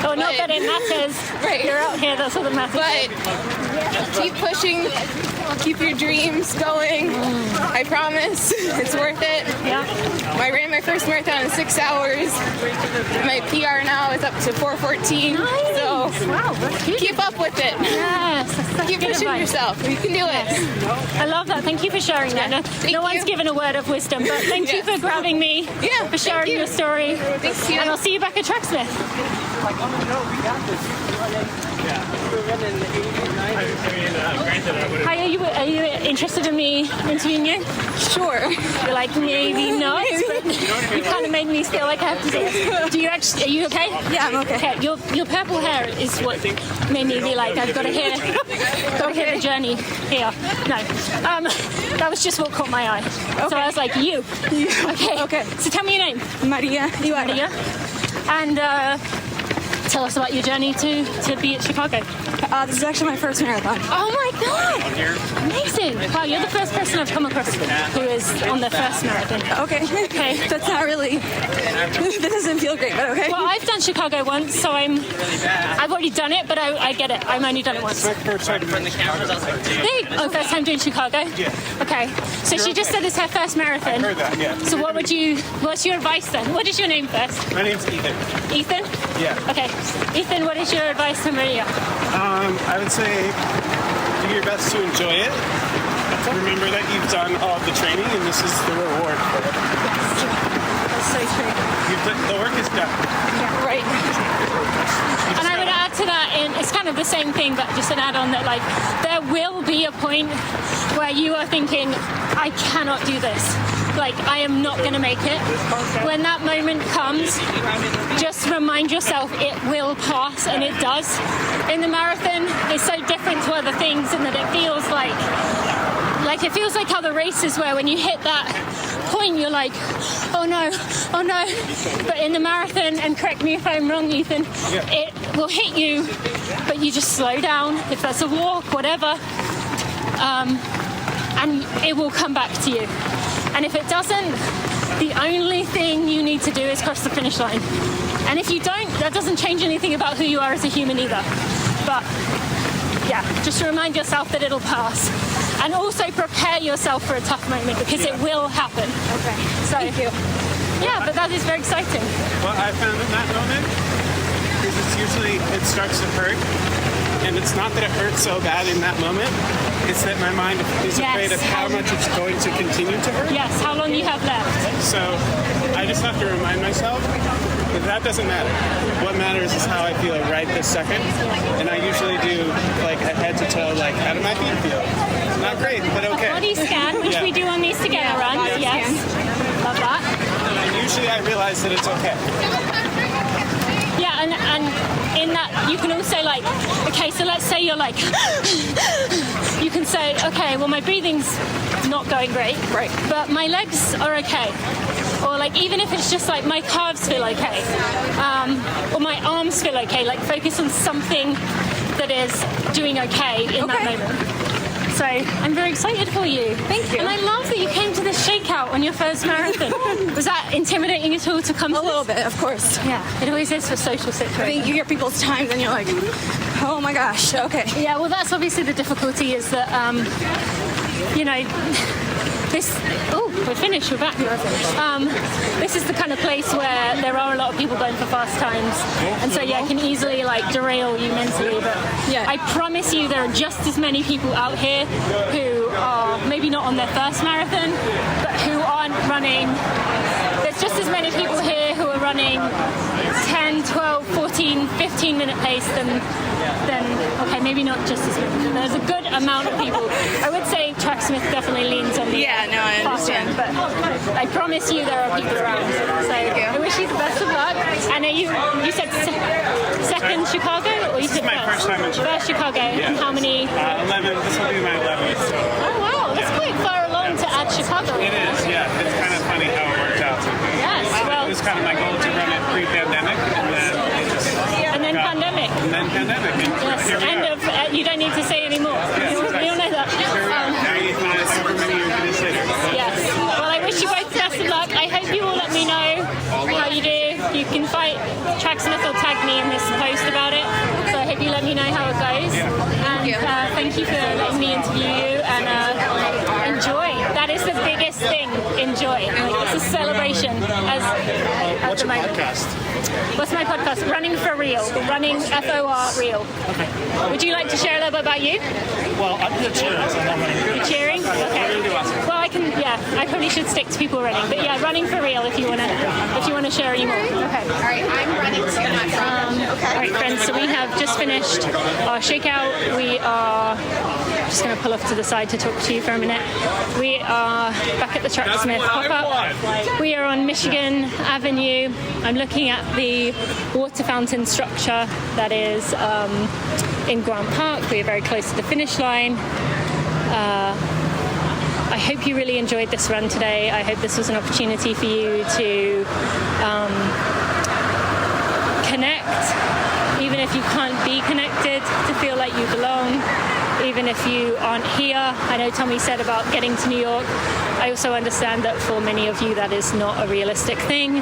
Oh, not that it matters. Right. You're out here, that's what matters. But keep pushing, keep your dreams going. I promise it's worth it. Yeah. I ran my first marathon in 6 hours. My PR now is up to 4:14. Nice. So wow, that's good. Keep up with it. Yes. Keep pushing yourself. You can do it. I love that. Thank you for sharing that. No one's given a word of wisdom, but thank you for grabbing me. Yeah. For sharing your story. Thanks, Tina. And I'll see you back at Tracksmith. Hi, are you interested in me interviewing you? Sure. You're like, maybe not. You kind of made me feel like I have to do it. Do you actually, are you okay? Yeah, I'm okay. Your purple hair is what made me be like, I've got to hear the journey here. No. That was just what caught my eye. Okay. So I was like, you. Okay. Okay. So tell me your name. Maria. Maria. And tell us about your journey to be at Chicago. This is actually my first marathon. Oh my god! Amazing! Wow, you're the first person I've come across who is on their first marathon. Okay. Okay. That's not really. That doesn't feel great, but okay. Well, I've done Chicago once, so I've already done it, but I get it. I've only done it once. First time doing Chicago. Oh, first time doing Chicago? Yeah. Okay. So she just said it's her first marathon. I heard that, yeah. So what's your advice then? What is your name first? My name's Ethan. Ethan? Yeah. Okay. Ethan, what is your advice to Maria? I would say do your best to enjoy it. Remember that you've done all of the training and this is the reward for it. That's so true. The work is done. Yeah, right. And I would add to that, it's kind of the same thing, but just an add-on that, like, there will be a point where you are thinking, I cannot do this. Like, I am not going to make it. When that moment comes, just remind yourself it will pass, and it does. In the marathon, it's so different to other things in that it feels like other races where when you hit that point, you're like, oh no. But in the marathon, and correct me if I'm wrong, Ethan, it will hit you, but you just slow down, if that's a walk, whatever, and it will come back to you. And if it doesn't, the only thing you need to do is cross the finish line. And if you don't, that doesn't change anything about who you are as a human either. But yeah, just remind yourself that it'll pass. And also prepare yourself for a tough moment because it will happen. Okay. So, thank you. Yeah, but that is very exciting. What I found in that moment is it starts to hurt. And it's not that it hurts so bad in that moment. It's that my mind is afraid of how much it's going to continue to hurt. Yes, how long you have left. So I just have to remind myself that doesn't matter. What matters is how I feel right this second. And I usually do like a head to toe, like how do my feet feel? Not great, but okay. A body scan, which we do on these together runs. Yes. Love that. And usually I realize that it's okay. Yeah, and in that you can also like, okay, so let's say you're like, you can say, okay, well my breathing's not going great, right? But my legs are okay. or like even if it's just like my calves feel okay, or my arms feel okay, like focus on something that is doing okay in that moment. So I'm very excited for you. Thank you. And I love that you came to this Shakeout on your first marathon. Was that intimidating at all to come to A little bit, of course. Yeah, it always is for social situations. I think you get people's times and you're like, oh my gosh, okay. Yeah, well that's obviously the difficulty is that, you know, this, we're finished, we're back. This is the kind of place where there are a lot of people going for fast times. And so, yeah, it can easily, like, derail you mentally. But yeah, I promise you there are just as many people out here who are maybe not on their first marathon, but who aren't running. There's just as many people here who are running 10, 12, 14, 15-minute pace than okay, maybe not just as many. There's a good amount of people. I would say Tracksmith definitely leans on the I understand. But I promise you there are people around. So I wish you the best of luck. And you said second Chicago? Or you said my first time in Chicago. First Chicago. Yeah. And how many? 11. This will be my 11th. So. Oh, wow. That's quite far along to add Chicago. It is, yeah. It's kind of funny how it worked out. Yes, well. It was kind of my goal to run it pre-pandemic. And then pandemic. And then pandemic. And yes, here we end are. of, you don't need to say anymore. Yes, We all know that. Yes. Well, I wish you both the best of luck. I hope you will let me know how you do. You can fight Tracksmith or tag me in this post about it. So I hope you let me know how it goes. And thank you for letting me interview you. And enjoy. That is the biggest thing. Enjoy. Like, it's a celebration. What's your podcast? What's my podcast? Running for Real. Running FOR Real. Okay. Would you like to share a little bit about you? Well, I'm here cheering, so I'm not running. You're cheering? Okay. Well, I probably should stick to people running. But yeah, running for real if you wanna share any more. Okay. All right, I'm running too, not running. All right, friends, so we have just finished our Shakeout. We are just going to pull off to the side to talk to you for a minute. We are back at the Tracksmith pop-up. We are on Michigan Avenue. I'm looking at the water fountain structure that is in Grant Park. We are very close to the finish line. I hope you really enjoyed this run today. I hope this was an opportunity for you to connect, even if you can't be connected, to feel like you belong, even if you aren't here. I know Tommie said about getting to New York. I also understand that for many of you that is not a realistic thing,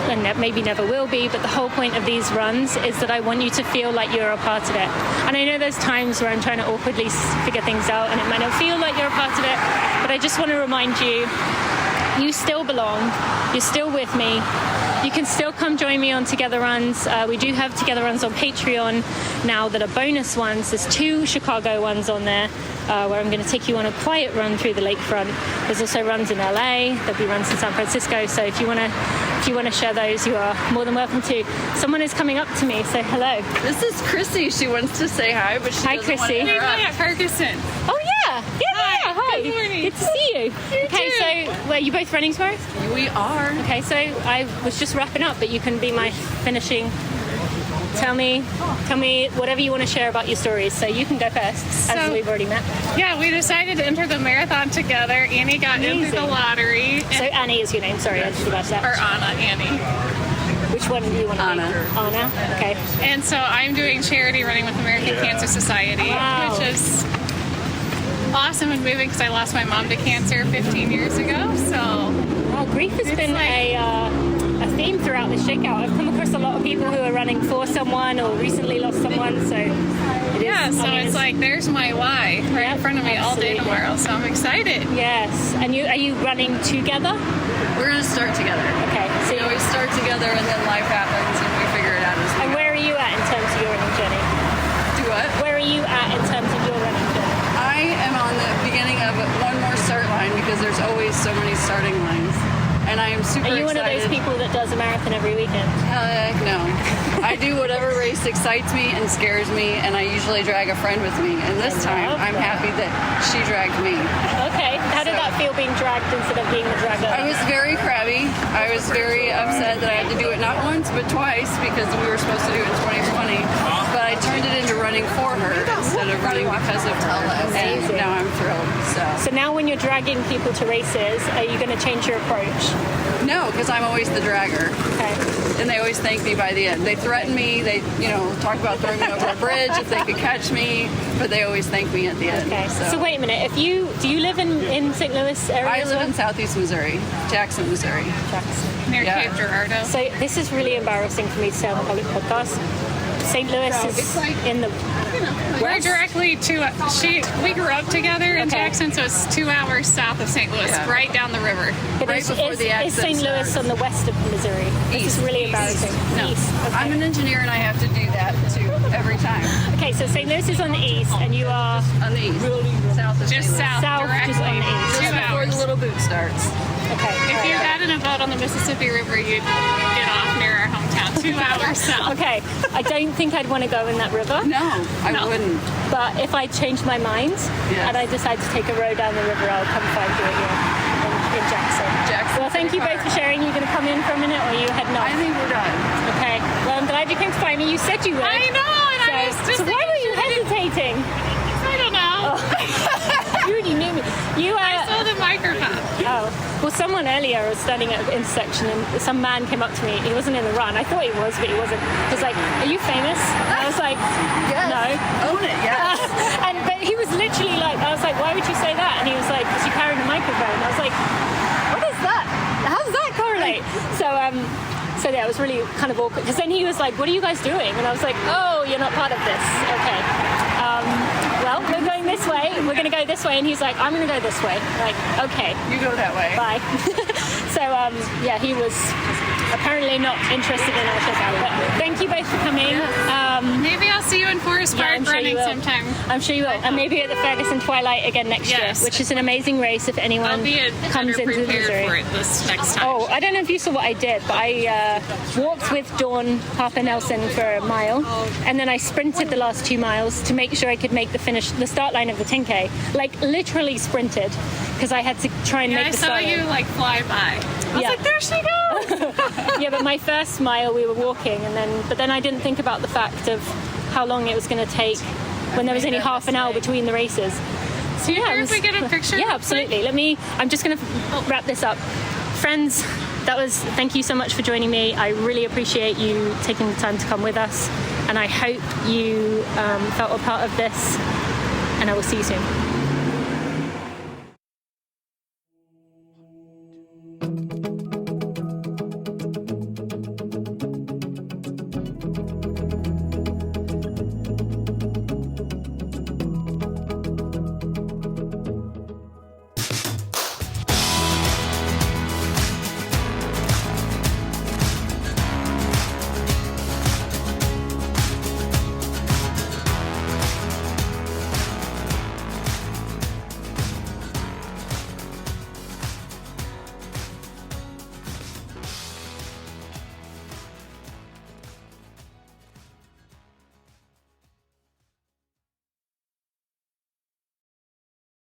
and that maybe never will be, but the whole point of these runs is that I want you to feel like you're a part of it. And I know there's times where I'm trying to awkwardly figure things out and it might not feel like you're a part of it, but I just want to remind you, you still belong, you're still with me. You can still come join me on Together Runs. We do have Together Runs on Patreon now that are bonus ones. There's 2 Chicago ones on there where I'm going to take you on a quiet run through the lakefront. There's also runs in LA. There'll be runs in San Francisco. So if you want to share those, you are more than welcome to. Someone is coming up to me. Say hello. This is Chrissy. She wants to say hi, but she doesn't want to interrupt. Hi, Ferguson. Oh yeah. Hi. Good morning. Good to see you. Okay, so are you both running tomorrow? We are. Okay, so I was just wrapping up, but you can be my finishing. Tell me whatever you want to share about your stories. So you can go first, as we've already met. Yeah, we decided to enter the marathon together. Annie got into the lottery. So Annie is your name. Sorry, I just forgot that. Or Anna, Annie. Which one do you want to Anna. Anna? Okay. And so I'm doing charity running with American Cancer Society, which is awesome and moving because I lost my mom to cancer 15 years ago. So grief has been a theme throughout the Shakeout. I've come across a lot of people who are running for someone or recently lost someone. So it's like there's my why right in front of me all day tomorrow. So I'm excited. Yes. And are you running together? We're going to start together. Okay. So we start together and then life happens and we figure it out as we go. And where are you at in terms of your running journey? Do what? Where are you at in terms of your running journey? I am on the beginning of one more start line because there's always so many starting lines. And I am super excited. Are you one of those people that does a marathon every weekend? Heck no. I do whatever race excites me and scares me, and I usually drag a friend with me. And this time, I'm happy that she dragged me. Okay. How did that feel being dragged instead of being the dragger? I was very crabby. I was very upset that I had to do it not once, but twice because we were supposed to do it in 2020. But I turned it into running for her instead of running because of her. Amazing. And now I'm thrilled. So now when you're dragging people to races, are you going to change your approach? No, because I'm always the dragger. Okay. And they always thank me by the end. They threaten me. They, talk about throwing me over a bridge if they could catch me, but they always thank me at the end. Okay. So wait a minute. Do you live in St. Louis area? I live in Southeast Missouri, Jackson, Missouri. Near Cape Girardeau. So this is really embarrassing for me to say on a public podcast. St. Louis is in the We're directly we grew up together in Jackson, so it's 2 hours south of St. Louis, right down the river. But Right before the is accent St. Louis on the west of Missouri? This is really embarrassing. No. East. Okay. I'm an engineer and I have to do that too every time. Okay, so St. Louis is on the east and you are on the east. South of Just St. Louis. south, just on the east. Just before the little boot starts. Okay. If you got in a boat on the Mississippi River, you'd get off near our hometown, 2 hours south. Okay, I don't think I'd want to go in that river. No, I wouldn't. But if I change my mind and I decide to take a row down the river, I'll come find you again in Jackson. Well, thank you both for sharing. You're going to come in for a minute or are you heading off? I think we're done. Okay. Well, I'm glad you came to find me. You said you would. I know, and I was just So why were you hesitating? I don't know. You already knew me. I saw the microphone. Oh. Well, someone earlier was standing at the intersection and some man came up to me. He wasn't in the run. I thought he was, but he wasn't. He was like, "Are you famous?" And I was like, Yes. "No." Own it, yes. But he was literally like, I was like, "Why would you say that?" And he was like, "Because you're carrying a microphone." I was like, "What is that? How does that correlate?" So yeah, it was really kind of awkward. Because then he was like, "What are you guys doing?" And I was like, "Oh, you're not part of this." Okay. Well, we're going this way. We're going to go this way. And he's like, "I'm going to go this way." I'm like, okay. You go that way. Bye. So, yeah, he was apparently not interested in our Shakeout. But thank you both for coming. Maybe I'll see you in Forest Park running sometime. I'm sure you will. And maybe at the Ferguson Twilight again next year, which is an amazing race if anyone I'll be comes into Missouri. for it this next time. Oh, I don't know if you saw what I did, but I walked with Dawn Harper Nelson for a mile, and then I sprinted the last 2 miles to make sure I could make the start line of the 10K. Like literally sprinted, because I had to try and make the start I saw line. you like fly by. I was like, there she goes. Yeah, but my first mile we were walking, but then I didn't think about the fact of how long it was going to take when there was only half an hour between the races. So yeah, if we get a picture? Yeah, absolutely. I'm just going to wrap this up. Friends, thank you so much for joining me. I really appreciate you taking the time to come with us, and I hope you felt a part of this, and I will see you soon.